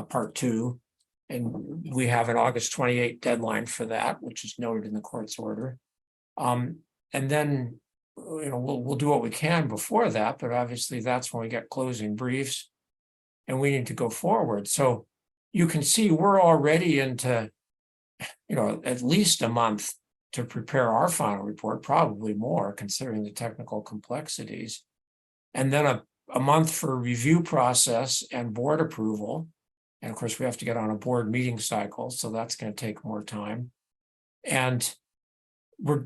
part 2. And we have an August 28th deadline for that, which is noted in the court's order. And then, you know, we'll do what we can before that, but obviously that's when we get closing briefs and we need to go forward. So you can see we're already into, you know, at least a month to prepare our final report, probably more considering the technical complexities. And then a month for review process and board approval. And of course, we have to get on a board meeting cycle, so that's going to take more time. And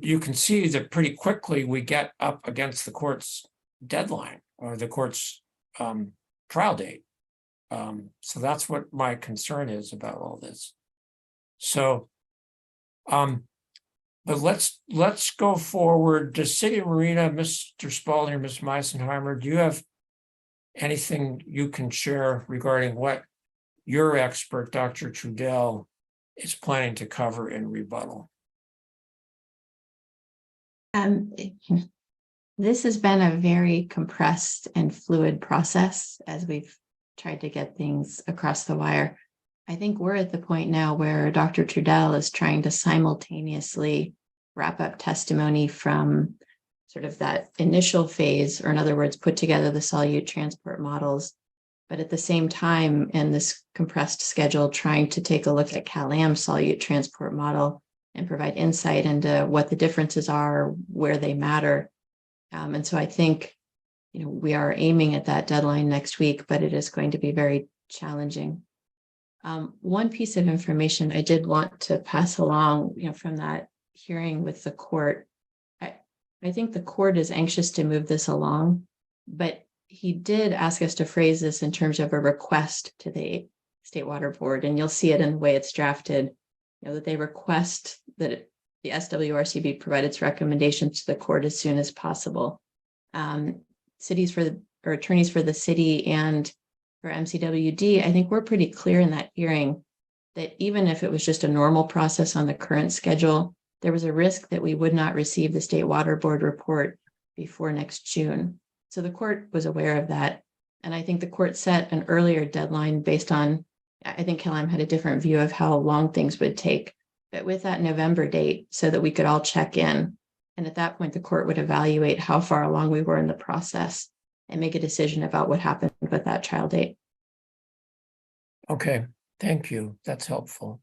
you can see that pretty quickly we get up against the court's deadline or the court's trial date. So that's what my concern is about all this. So, but let's go forward. The City of Marina, Mr. Spalding or Ms. Meisenheimer, do you have anything you can share regarding what your expert, Dr. Trudell, is planning to cover in rebuttal? This has been a very compressed and fluid process as we've tried to get things across the wire. I think we're at the point now where Dr. Trudell is trying to simultaneously wrap up testimony from sort of that initial phase, or in other words, put together the solute transport models, but at the same time, in this compressed schedule, trying to take a look at CalAm's solute transport model and provide insight into what the differences are, where they matter. And so I think, you know, we are aiming at that deadline next week, but it is going to be very challenging. One piece of information I did want to pass along, you know, from that hearing with the court. I think the court is anxious to move this along, but he did ask us to phrase this in terms of a request to the State Water Board, and you'll see it in the way it's drafted, you know, that they request that the SWRC be provide its recommendations to the court as soon as possible. Attorneys for the city and for MCWD, I think we're pretty clear in that hearing that even if it was just a normal process on the current schedule, there was a risk that we would not receive the State Water Board report before next June. So the court was aware of that. And I think the court set an earlier deadline based on, I think CalAm had a different view of how long things would take, but with that November date so that we could all check in. And at that point, the court would evaluate how far along we were in the process and make a decision about what happened with that trial date. Okay, thank you. That's helpful.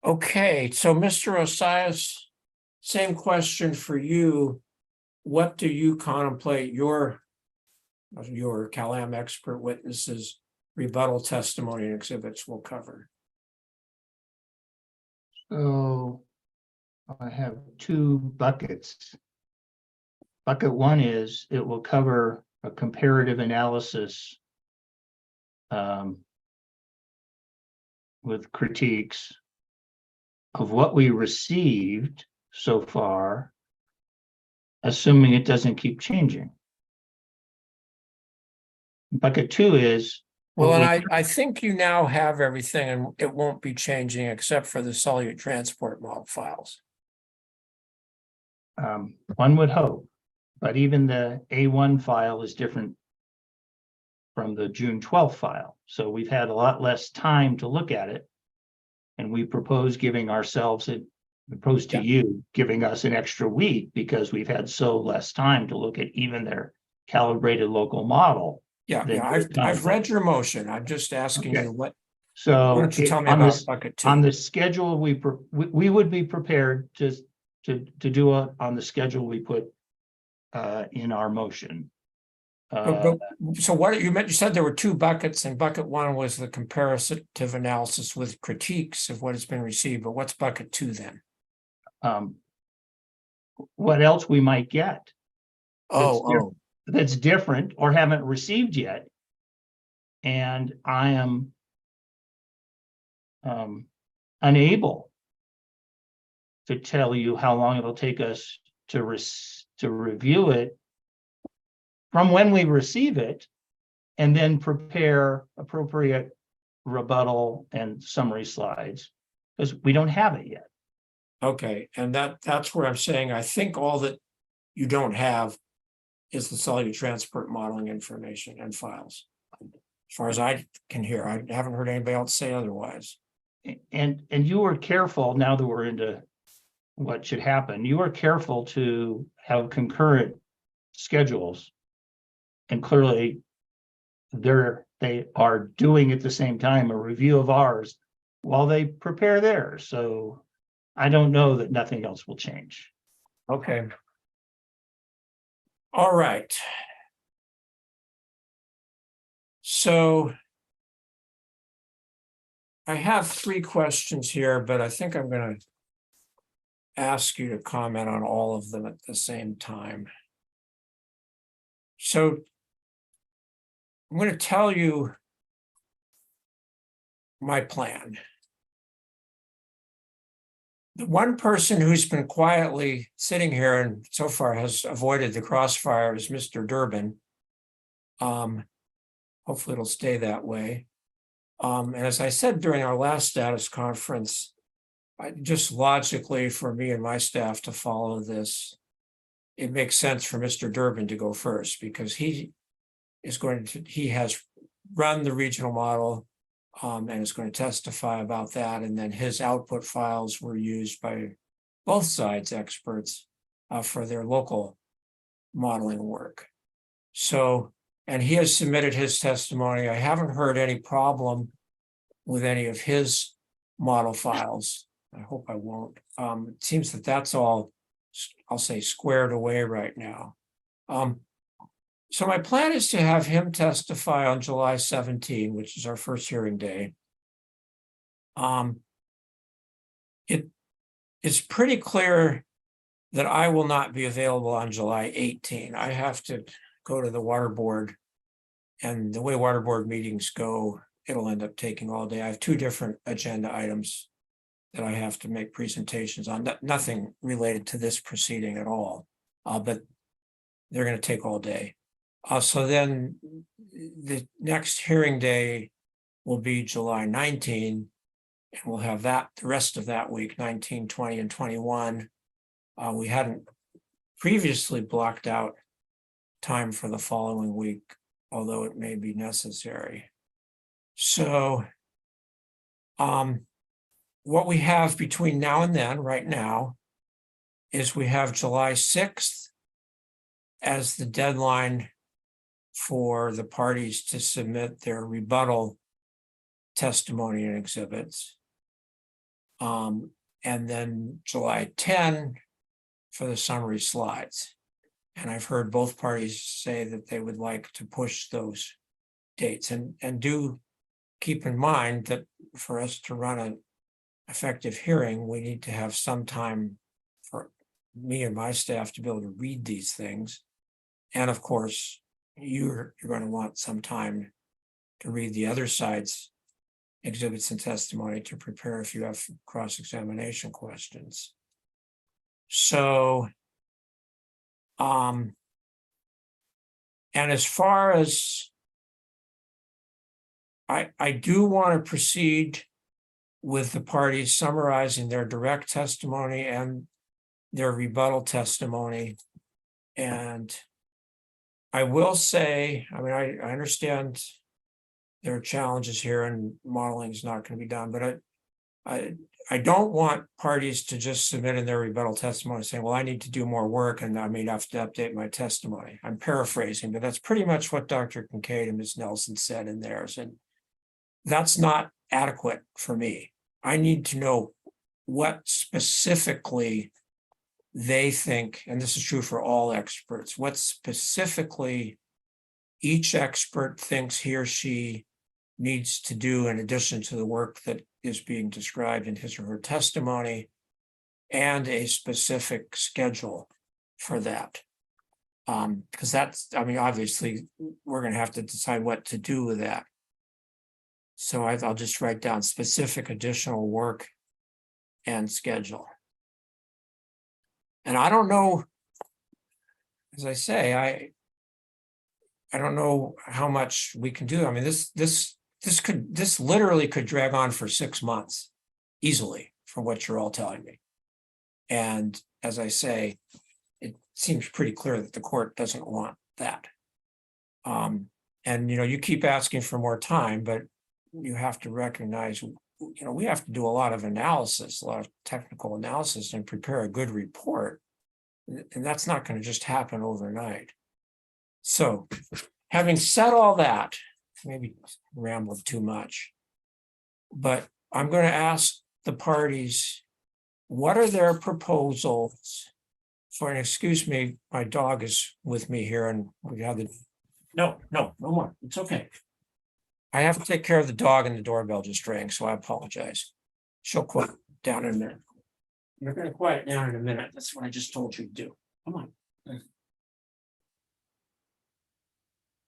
Okay, so Mr. Osias, same question for you. What do you contemplate your CalAm expert witnesses' rebuttal testimony and exhibits will cover? So I have 2 buckets. Bucket 1 is it will cover a comparative analysis with critiques of what we received so far, assuming it doesn't keep changing. Bucket 2 is, well, and I think you now have everything and it won't be changing except for the solute transport model files. one would hope, but even the A1 file is different from the June 12th file. So we've had a lot less time to look at it. And we propose giving ourselves opposed to you giving us an extra week because we've had so less time to look at even their calibrated local model. Yeah, that yeah, I've read your motion. I'm just asking Okay. you what, why So don't you tell me on about this, bucket on two? the schedule, we would be prepared to do it on the schedule we put in our motion. So what you said there were two buckets, and bucket one was the comparative analysis with critiques of what has been received, but what's bucket two then? What else we might get Oh, that's different or haven't received yet. And I am unable to tell you how long it'll take us to review it from when we receive it and then prepare appropriate rebuttal and summary slides, because we don't have it yet. okay, and that's where I'm saying, I think all that you don't have is the solute transport modeling information and files. As far as I can hear, I haven't heard anybody else say otherwise. And you were careful, now that we're into what should happen, you were careful to have concurrent schedules. And clearly they are doing at the same time a review of ours while they prepare theirs. So I don't know that nothing else will change. Okay. All right. So I have three questions here, but I think I'm going to ask you to comment on all of them at the same time. So I'm going to tell you my plan. The one person who's been quietly sitting here and so far has avoided the crossfire is Mr. Durbin. Hopefully it'll stay that way. And as I said during our last status conference, just logically for me and my staff to follow this, it makes sense for Mr. Durbin to go first because he has run the regional model and is going to testify about that. And then his output files were used by both sides experts for their local modeling work. So, and he has submitted his testimony. I haven't heard any problem with any of his model files. I hope I won't. It seems that that's all, I'll say, squared away right now. So my plan is to have him testify on July 17, which is our first hearing day. It's pretty clear that I will not be available on July 18. I have to go to the water board, and the way water board meetings go, it'll end up taking all day. I have two different agenda items that I have to make presentations on, nothing related to this proceeding at all, but they're going to take all day. So then the next hearing day will be July 19, and we'll have that the rest of that week, 19, 20, and 21. We hadn't previously blocked out time for the following week, although it may be necessary. So what we have between now and then, right now, is we have July 6th as the deadline for the parties to submit their rebuttal testimony and exhibits. And then July 10 for the summary slides. And I've heard both parties say that they would like to push those dates. And do keep in mind that for us to run an effective hearing, we need to have some time for me and my staff to be able to read these things. And of course, you're going to want some time to read the other side's exhibits and testimony to prepare if you have cross-examination questions. So, and as far as I do want to proceed with the parties summarizing their direct testimony and their rebuttal testimony. And I will say, I mean, I understand there are challenges here and modeling is not going to be done, but I don't want parties to just submit in their rebuttal testimony saying, well, I need to do more work and I may have to update my testimony. I'm paraphrasing, but that's pretty much what Dr. Kincaid and Ms. Nelson said in theirs. And that's not adequate for me. I need to know what specifically they think, and this is true for all experts, what specifically each expert thinks he or she needs to do in addition to the work that is being described in his or her testimony, and a specific schedule for that. Because that's, I mean, obviously, we're going to have to decide what to do with that. So I'll just write down specific additional work and schedule. And I don't know, as I say, I don't know how much we can do. I mean, this literally could drag on for 6 months easily from what you're all telling me. And as I say, it seems pretty clear that the court doesn't want that. And, you know, you keep asking for more time, but you have to recognize, you know, we have to do a lot of analysis, a lot of technical analysis and prepare a good report. And that's not going to just happen overnight. So having said all that, maybe rambled too much, but I'm going to ask the parties, what are their proposals for, and excuse me, my dog is with me here and we have the, no more, it's okay. I have to take care of the dog and the doorbell just rang, so I apologize. She'll quiet down in a minute. You're going to quiet down in a minute. That's what I just told you to do. Come on.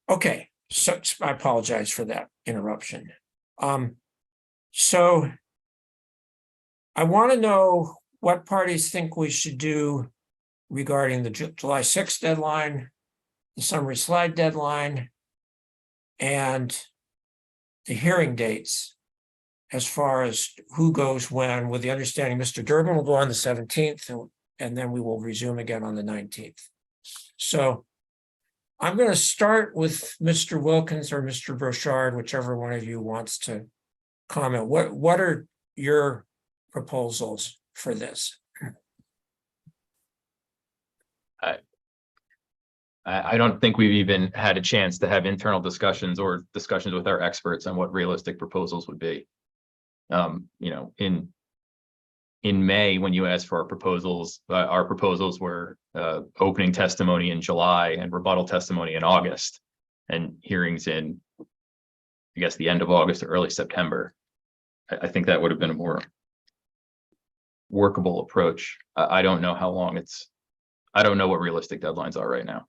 Okay, so I apologize for that interruption. So I want to know what parties think we should do regarding the July 6th deadline, the summary slide deadline, and the hearing dates as far as who goes when, with the understanding Mr. Durbin will go on the 17th and then we will resume again on the 19th. So I'm going to start with Mr. Wilkins or Mr. Brochard, whichever one of you wants to comment. What are your proposals for this? I don't think we've even had a chance to have internal discussions or discussions with our experts on what realistic proposals would be. You know, in May, when you asked for our proposals were opening testimony in July and rebuttal testimony in August, and hearings in, I guess, the end of August or early September. I think that would have been a more workable approach. I don't know how long I don't know what realistic deadlines are right now.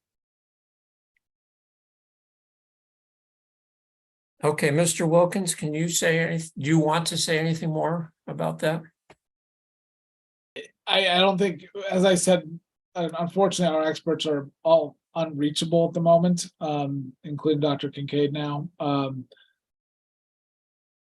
Okay, Mr. Wilkins, can you say anything? Do you want to say anything more about that? I don't think, as I said, unfortunately, our experts are all unreachable at the moment, including Dr. Kincaid now.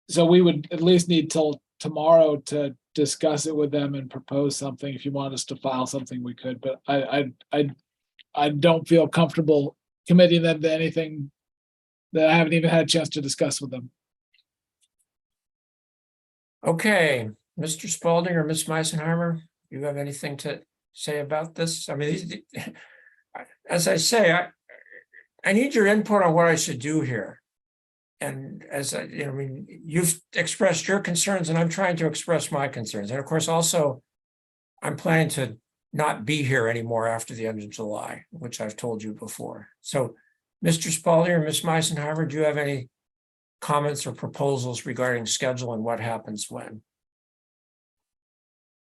So we would at least need till tomorrow to discuss it with them and propose something. If you want us to file something, we could, but I don't feel comfortable committing them to anything that I haven't even had a chance to discuss with them. Okay, Mr. Spalding or Ms. Meisenheimer, do you have anything to say about this? I mean, as I say, I need your input on what I should do here. And as I mean, you've expressed your concerns and I'm trying to express my concerns. And of course, also, I'm planning to not be here anymore after the end of July, which I've told you before. So Mr. Spalding or Ms. Meisenheimer, do you have any comments or proposals regarding schedule and what happens when?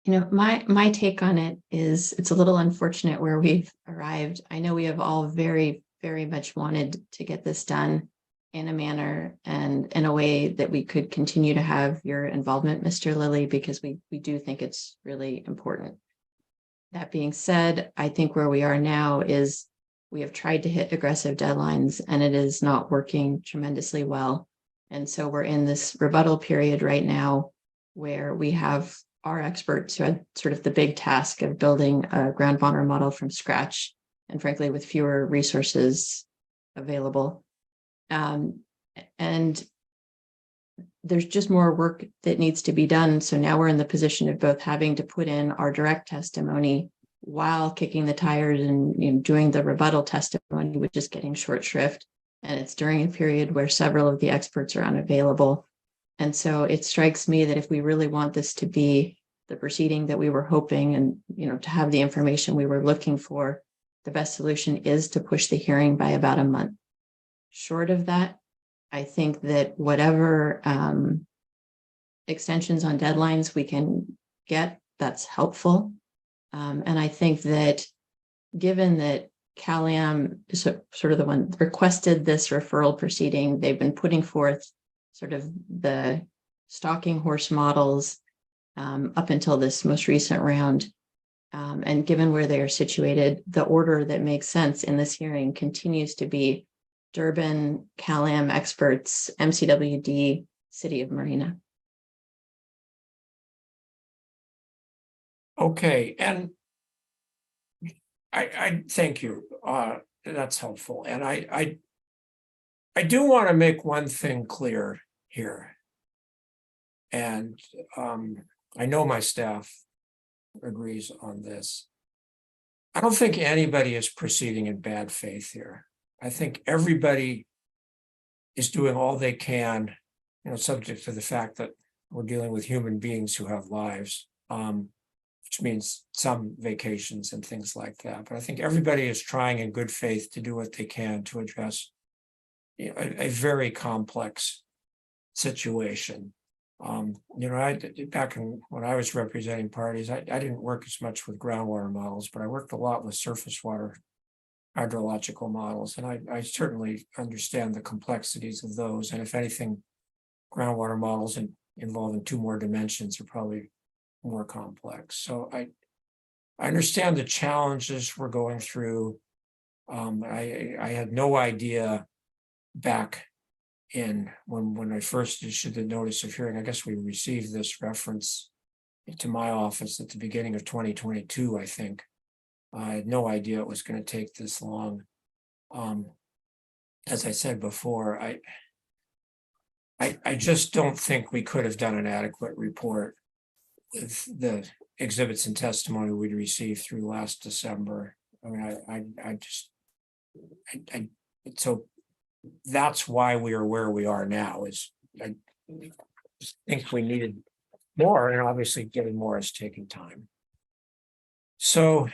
You know, my take on it is it's a little unfortunate where we've arrived. I know we have all very, very much wanted to get this done in a manner and in a way that we could continue to have your involvement, Mr. Lilly, because we do think it's really important. That being said, I think where we are now is we have tried to hit aggressive deadlines and it is not working tremendously well. And so we're in this rebuttal period right now where we have our experts who had sort of the big task of building a ground fauna model from scratch, and frankly, with fewer resources available. And there's just more work that needs to be done. So now we're in the position of both having to put in our direct testimony while kicking the tires and, you know, doing the rebuttal testimony, which is getting short shrift. And it's during a period where several of the experts are unavailable. And so it strikes me that if we really want this to be the proceeding that we were hoping and, you know, to have the information we were looking for, the best solution is to push the hearing by about a month. Short of that, I think that whatever extensions on deadlines we can get, that's helpful. And I think that given that CalAm is sort of the one requested this referral proceeding, they've been putting forth sort of the stalking horse models up until this most recent round. And given where they are situated, the order that makes sense in this hearing continues to be Durbin, CalAm experts, MCWD, City of Marina. Okay, and I thank you. That's helpful. And I do want to make one thing clear here. And I know my staff agrees on this. I don't think anybody is proceeding in bad faith here. I think everybody is doing all they can, you know, subject to the fact that we're dealing with human beings who have lives, which means some vacations and things like that. But I think everybody is trying in good faith to do what they can to address, you know, a very complex situation. You know, back when I was representing parties, I didn't work as much with groundwater models, but I worked a lot with surface water hydrological models, and I certainly understand the complexities of those. And if anything, groundwater models involving two more dimensions are probably more complex. So I understand the challenges we're going through. I had no idea back in when I first issued the notice of hearing. I guess we received this reference to my office at the beginning of 2022, I think. I had no idea it was going to take this long. As I said before, I just don't think we could have done an adequate report with the exhibits and testimony we'd received through last December. I mean, so that's why we are where we are now. Is I think we needed more, and obviously getting more is taking time. So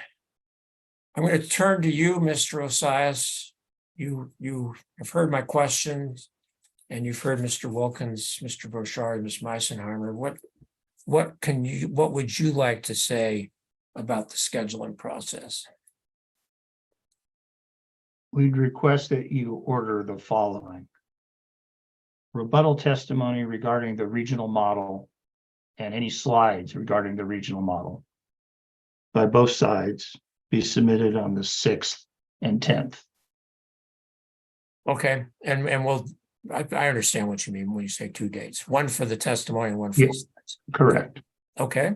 I'm going to turn to you, Mr. Osias. You have heard my questions, and you've heard Mr. Wilkins, Mr. Bouchard, Ms. Meisenheimer. What would you like to say about the scheduling process? We'd request that you order the following: rebuttal testimony regarding the regional model and any slides regarding the regional model by both sides be submitted on the 6th and 10th. Okay, and I understand what you mean when you say 2 dates, one for the testimony and one for the slides. Correct. Okay.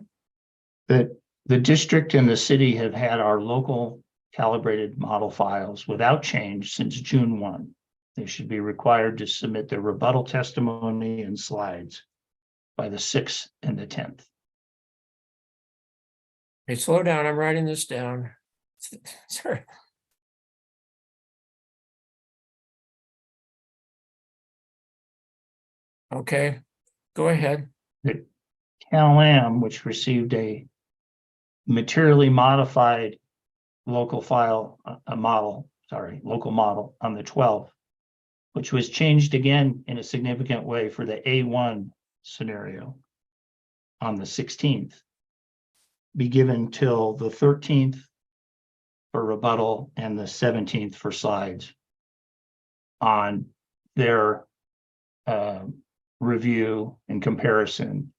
That the district and the city have had our local calibrated model files without change since June 1. They should be required to submit their rebuttal testimony and slides by the 6th and the 10th. Hey, slow down. I'm writing this down. Sorry. Okay, go ahead. The CalAm, which received a materially modified local model on the 12th, which was changed again in a significant way for the A1 scenario on the 16th, be given till the 13th for rebuttal and the 17th for slides on their review and comparison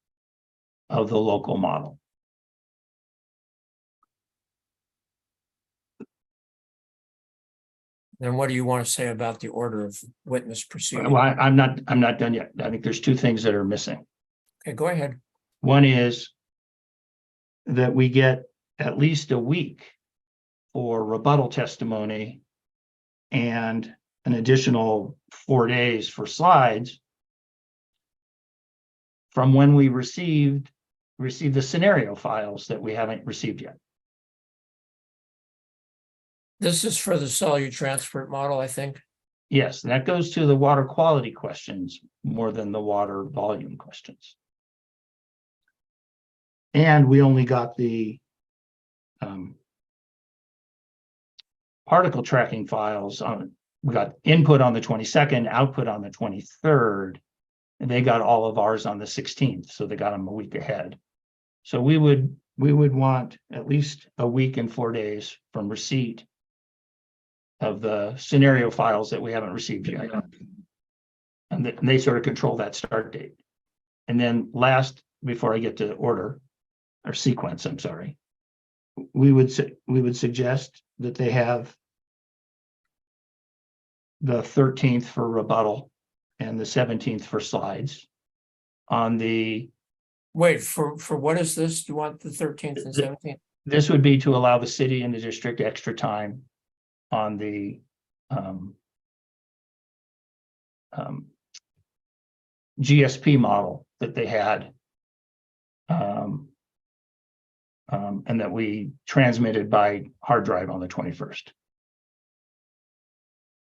of the local model. Then what do you want to say about the order of witness proceeding? Well, I'm not done yet. I think there's two things that are missing. Okay, go ahead. One is that we get at least a week for rebuttal testimony and an additional 4 days for slides from when we received the scenario files that we haven't received yet. This is for the solute transport model, I think. Yes, that goes to the water quality questions more than the water volume questions. And we only got the particle tracking files on, we got input on the 22nd, output on the 23rd, and they got all of ours on the 16th, so they got them a week ahead. So we would want at least a week and 4 days from receipt of the scenario files that we haven't received yet. And they sort of control that start date. And then last, before I get to order or sequence, I'm sorry, we would suggest that they have the 13th for rebuttal and the 17th for slides on the. Wait, for what is this? Do you want the 13th and 17th? This would be to allow the city and the district extra time on the GSP model that they had, and that we transmitted by hard drive on the 21st.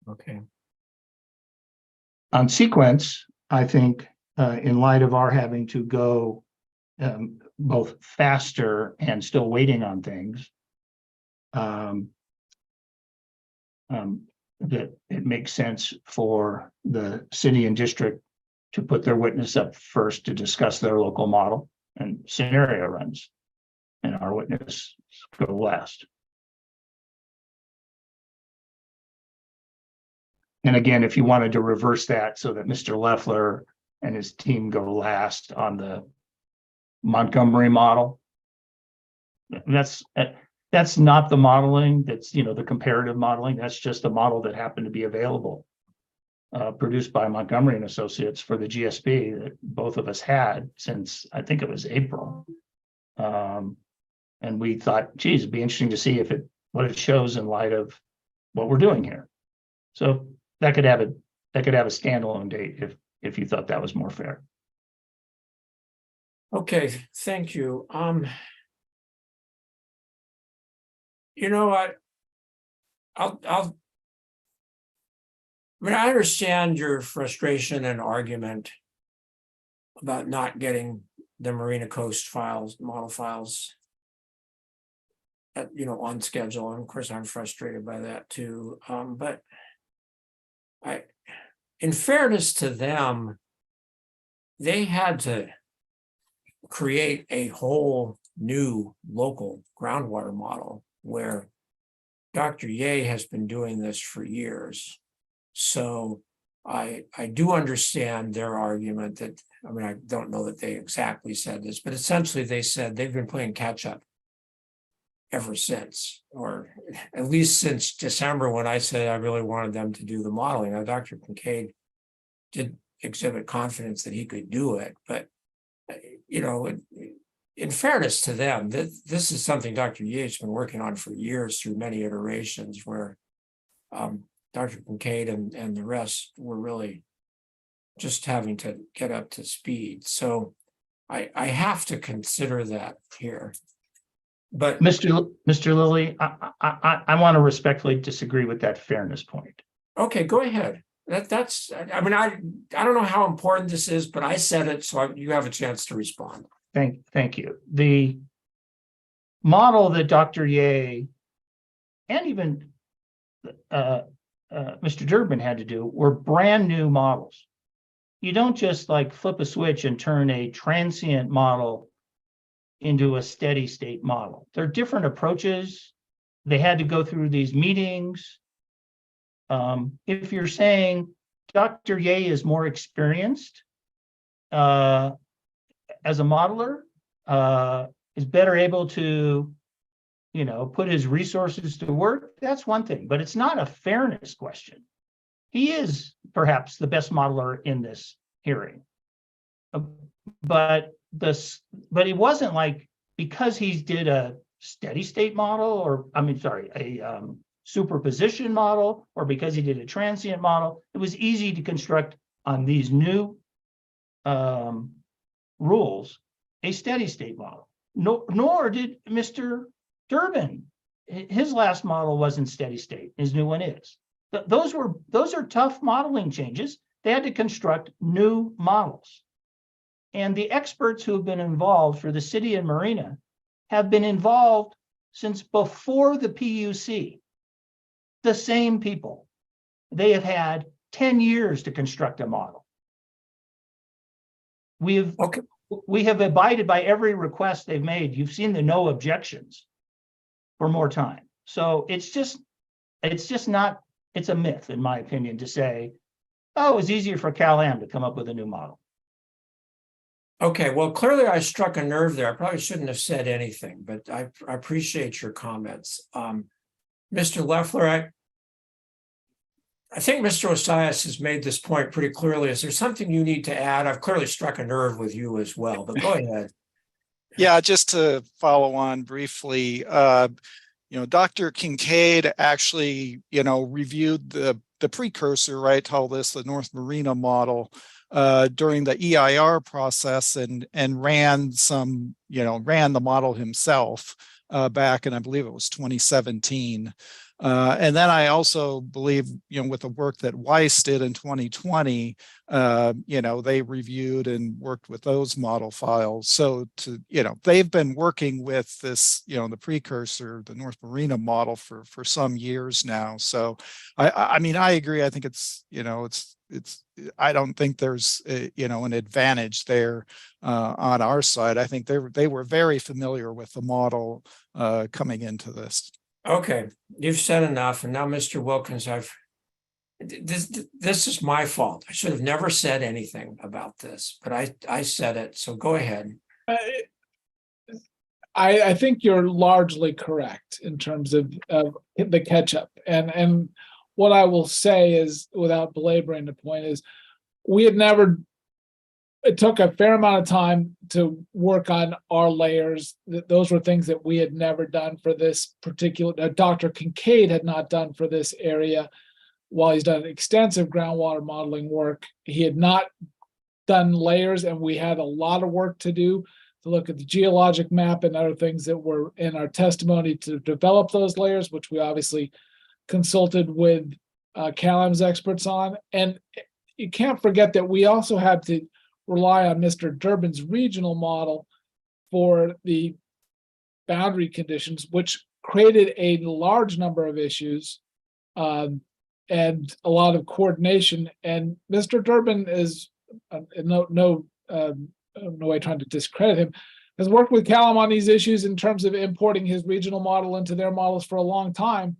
Okay. On sequence, I think in light of our having to go both faster and still waiting on things, that it makes sense for the city and district to put their witness up first to discuss their local model and scenario runs, and our witness go last. And again, if you wanted to reverse that so that Mr. Leffler and his team go last on the Montgomery model, that's not the modeling, that's, you know, the comparative modeling. That's just the model that happened to be available, produced by Montgomery and Associates for the GSP that both of us had since, I think it was April. And we thought, geez, it'd be interesting to see what it shows in light of what we're doing here. So that could have a standalone date if you thought that was more fair. Okay, thank you. You know what? I mean, I understand your frustration and argument about not getting the Marina Coast files, model files, on schedule. And of course, I'm frustrated by that too. But in fairness to them, they had to create a whole new local groundwater model where Dr. Ye has been doing this for years. So I do understand their argument that, I mean, I don't know that they exactly said this, but essentially they said they've been playing catch up ever since, or at least since December when I said I really wanted them to do the modeling. Now, Dr. Kincaid did exhibit confidence that he could do it, but in fairness to them, this is something Dr. Ye's been working on for years through many iterations where Dr. Kincaid and the rest were really just having to get up to speed. So I have to consider that here. But Mr. Lilly, I want to respectfully disagree with that fairness point. Okay, go ahead. That's, I mean, I don't know how important this is, but I said it, so you have a chance to respond. Thank you. The model that Dr. Ye and even Mr. Durbin had to do were brand new models. You don't just like flip a switch and turn a transient model into a steady state model. There are different approaches. They had to go through these meetings. If you're saying Dr. Ye is more experienced as a modeler, is better able to, put his resources to work, that's one thing, but it's not a fairness question. He is perhaps the best modeler in this hearing. But it wasn't like because he did a steady state model, a superposition model, or because he did a transient model, it was easy to construct on these new rules a steady state model. No, nor did Mr. Durbin. His last model wasn't steady state. His new one is. Those are tough modeling changes. They had to construct new models. And the experts who have been involved for the city of Marina have been involved since before the PUC. The same people. They have had 10 years to construct a model. We have abided by every request they've made. You've seen the no objections for more time. So it's just not, it's a myth, in my opinion, to say, oh, it was easier for Cal-Am to come up with a new model. Okay, well, clearly I struck a nerve there. I probably shouldn't have said anything, but I appreciate your comments. Mr. Leffler, I think Mr. Osias has made this point pretty clearly. Is there something you need to add? I've clearly struck a nerve with you as well, but go ahead. Yeah, just to follow on briefly, Dr. Kincaid actually, reviewed the precursor, right, told us the North Marina model during the EIR process and ran the model himself back in, I believe it was 2017. And then I also believe, with the work that Weiss did in 2020, they reviewed and worked with those model files. So they've been working with this, the precursor, the North Marina model for some years now. So I mean, I agree. I think I don't think there's an advantage there on our side. I think they were very familiar with the model coming into this. Okay, you've said enough, and now, Mr. Wilkins, this is my fault. I should have never said anything about this, but I said it. So go ahead. I think you're largely correct in terms of the catch up, and what I will say is, without belaboring the point, is it took a fair amount of time to work on our layers. Those were things that we had never done for this particular, Dr. Kincaid had not done for this area. While he's done extensive groundwater modeling work, he had not done layers, and we had a lot of work to do to look at the geologic map and other things that were in our testimony to develop those layers, which we obviously consulted with Cal-Am's experts on. And you can't forget that we also had to rely on Mr. Durbin's regional model for the boundary conditions, which created a large number of issues and a lot of coordination. And Mr. Durbin is no way trying to discredit him, has worked with Cal-Am on these issues in terms of importing his regional model into their models for a long time.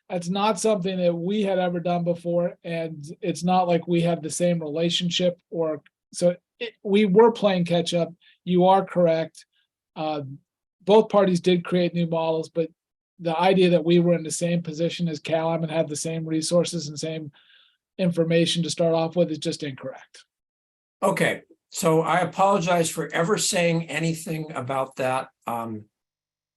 That's not something that we had ever done before, and it's not like we had the same relationship we were playing catch up. You are correct. Both parties did create new models, but the idea that we were in the same position as Cal-Am and had the same resources and same information to start off with is just incorrect. Okay, so I apologize for ever saying anything about that.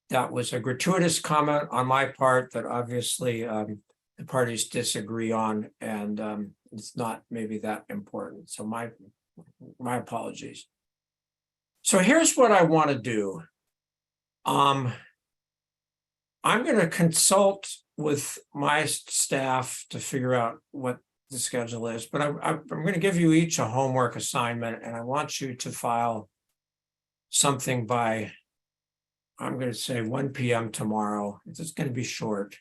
That was a gratuitous comment on my part that obviously the parties disagree on, and it's not maybe that important. So my apologies. So here's what I want to do. I'm going to consult with my staff to figure out what the schedule is, but I'm going to give you each a homework assignment, and I want you to file something by, I'm going to say 1 p.m. tomorrow. It's going to be short,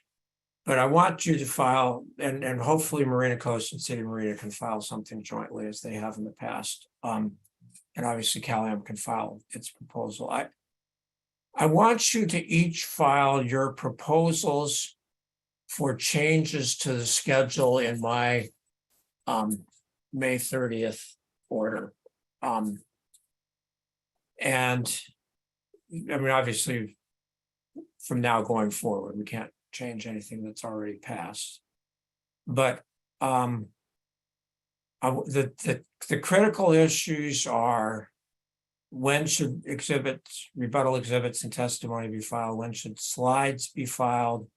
but I want you to file, and hopefully Marina Coast and City of Marina can file something jointly as they have in the past. And obviously Cal-Am can file its proposal. I want you to each file your proposals for changes to the schedule in my May 30th order. And I mean, obviously, from now going forward, we can't change anything that's already passed. But the critical issues are: when should rebuttal exhibits and testimony be filed? When should slides be filed?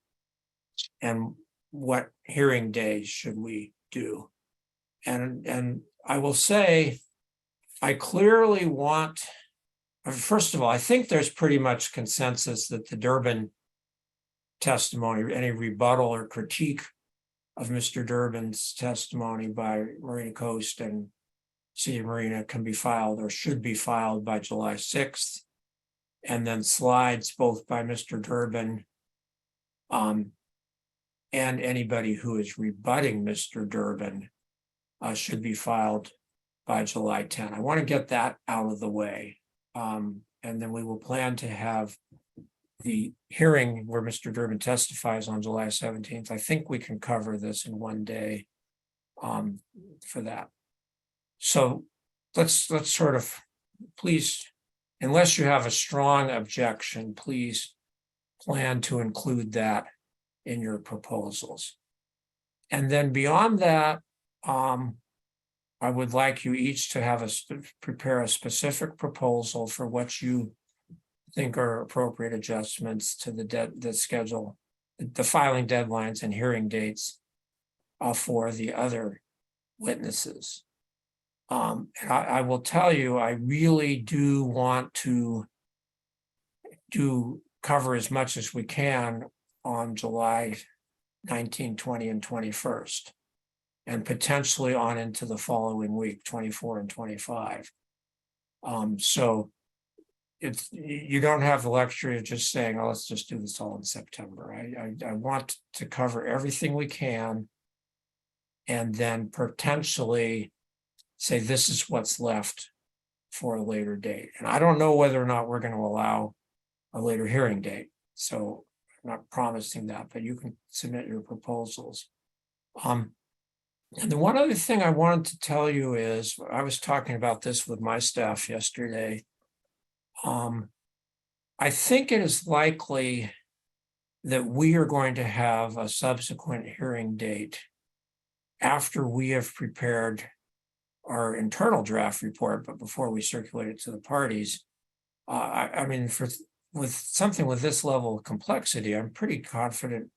And what hearing days should we do? And I will say, I clearly want, first of all, I think there's pretty much consensus that the Durbin testimony, any rebuttal or critique of Mr. Durbin's testimony by Marina Coast and City of Marina can be filed or should be filed by July 6th. And then slides both by Mr. Durbin and anybody who is rebutting Mr. Durbin should be filed by July 10. I want to get that out of the way. And then we will plan to have the hearing where Mr. Durbin testifies on July 17th. I think we can cover this in one day for that. So let's sort of, please, unless you have a strong objection, please plan to include that in your proposals. And then beyond that, I would like you each to have prepare a specific proposal for what you think are appropriate adjustments to the schedule, the filing deadlines and hearing dates for the other witnesses. And I will tell you, I really do want to cover as much as we can on July 19, 20, and 21st, and potentially on into the following week, 24 and 25. So you don't have the luxury of just saying, oh, let's just do this all in September. I want to cover everything we can, and then potentially say this is what's left for a later date. And I don't know whether or not we're going to allow a later hearing date. So I'm not promising that, but you can submit your proposals. And the one other thing I wanted to tell you is, I was talking about this with my staff yesterday. I think it is likely that we are going to have a subsequent hearing date after we have prepared our internal draft report, but before we circulate it to the parties. I mean, with something with this level of complexity, I'm pretty confident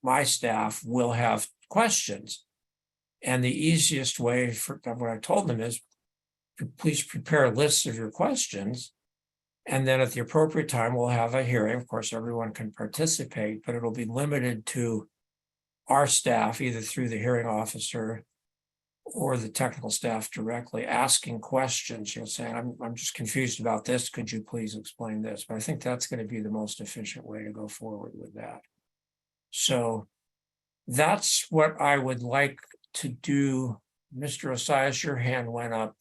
my staff will have questions. And the easiest way for what I told them is, please prepare lists of your questions. And then at the appropriate time, we'll have a hearing. Of course, everyone can participate, but it'll be limited to our staff, either through the hearing officer or the technical staff directly asking questions, saying, I'm just confused about this. Could you please explain this? But I think that's going to be the most efficient way to go forward with that. So that's what I would like to do. Mr. Osias, your hand went up.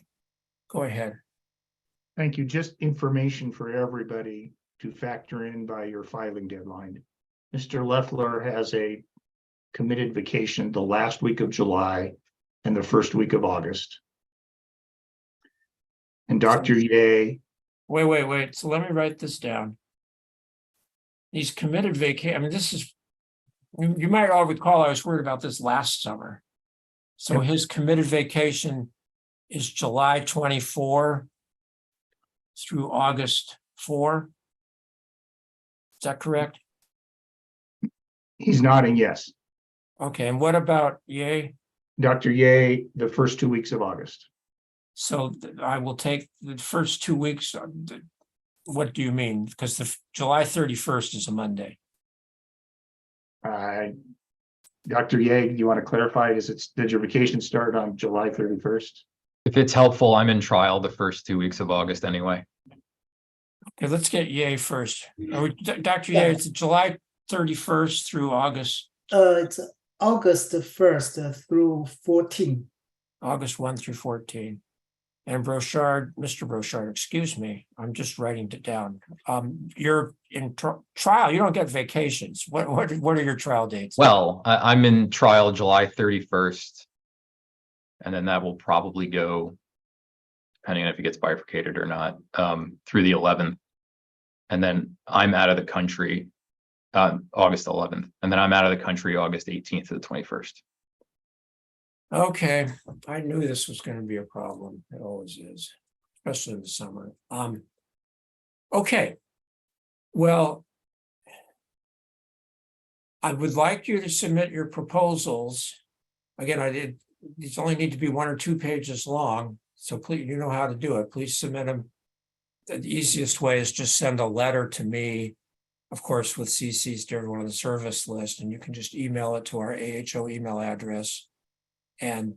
Go ahead. Thank you. Just information for everybody to factor in by your filing deadline. Mr. Leffler has a committed vacation the last week of July and the first week of August. And Dr. Ye. Wait. So let me write this down. He's committed vacation. I mean, this is, you might all recall I was worried about this last summer. So Yep. His committed vacation is July 24 through August 4. Is that correct? He's nodding yes. Okay, and what about Ye? Dr. Ye, the first 2 weeks of August. So I will take the first 2 weeks. What do you mean? Because the July 31st is a Monday. Dr. Ye, do you want to clarify? Did your vacation start on July 31st? If it's helpful, I'm in trial the first 2 weeks of August anyway. Okay, let's get Ye first. Dr. Ye, it's July 31st through August. It's August 1st through 14. August 1 through 14. And Brochard, Mr. Brochard, excuse me, I'm just writing it down. You're in trial, you don't get vacations. What are your trial dates? Well, I'm in trial July 31st. And then that will probably go, depending on if it gets bifurcated or not, through the 11th. And then I'm out of the country August 11th. And then I'm out of the country August 18th to the 21st. Okay, I knew this was going to be a problem. It always is, especially in the summer. Okay, well, I would like you to submit your proposals. Again, these only need to be 1 or 2 pages long, So please, you know how to do it. Please submit them. The easiest way is just send a letter to me, of course, with CCs to everyone on the service list, and you can just email it to our AHO email address and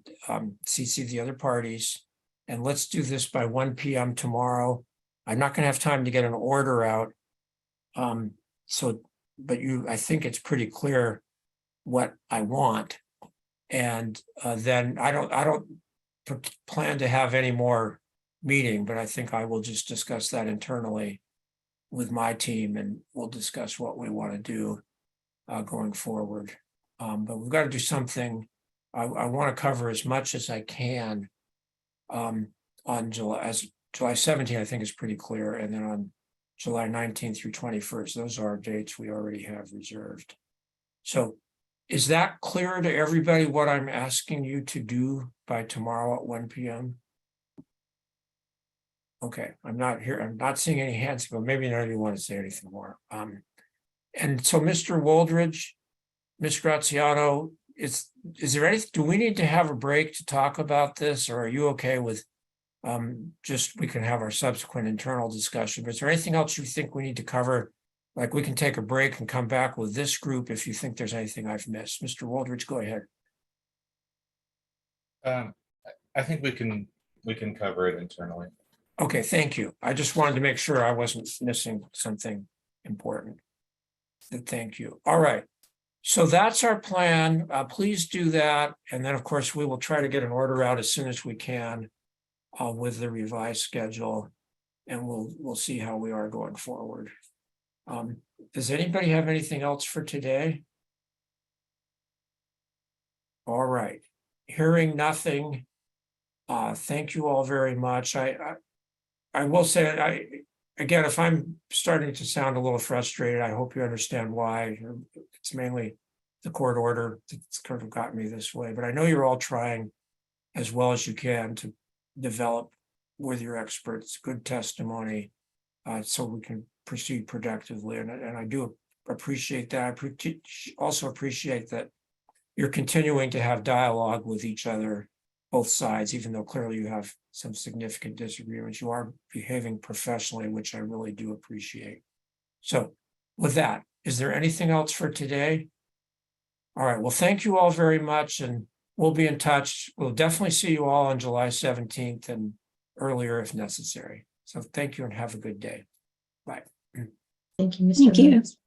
CC the other parties. And let's do this by 1 p.m. tomorrow. I'm not going to have time to get an order out. But I think it's pretty clear what I want. And then I don't plan to have any more meeting, but I think I will just discuss that internally with my team, and we'll discuss what we want to do going forward. But we've got to do something. I want to cover as much as I can on July 17th, I think is pretty clear. And then on July 19th through 21st, those are dates we already have reserved. So is that clear to everybody what I'm asking you to do by tomorrow at 1 p.m.? Okay, I'm not seeing any hands, but maybe none of you want to say anything more. And so Mr. Woldridge, Ms. Graziano, is there anything, do we need to have a break to talk about this, or are you okay with just we can have our subsequent internal discussion? But is there anything else you think we need to cover? Like we can take a break and come back with this group if you think there's anything I've missed. Mr. Woldridge, go ahead. I think we can cover it internally. Okay, thank you. I just wanted to make sure I wasn't missing something important. Thank you. All right. So that's our plan. Please do that. And then, of course, we will try to get an order out as soon as we can with the revised schedule. And we'll see how we are going forward. Does anybody have anything else for today? All right. Hearing nothing. Thank you all very much. I will say, again, if I'm starting to sound a little frustrated, I hope you understand why. It's mainly the court order that's kind of got me this way, but I know you're all trying as well as you can to develop with your experts good testimony so we can proceed productively. And I do appreciate that. I also appreciate that you're continuing to have dialogue with each other, both sides, even though clearly you have some significant disagreements. You are behaving professionally, which I really do appreciate. So with that, is there anything else for today? All right, well, thank you all very much, and we'll be in touch. We'll definitely see you all on July 17th and earlier if necessary. So thank you and have a good day. Bye. Thank you, Mr. Thank you. Lewis.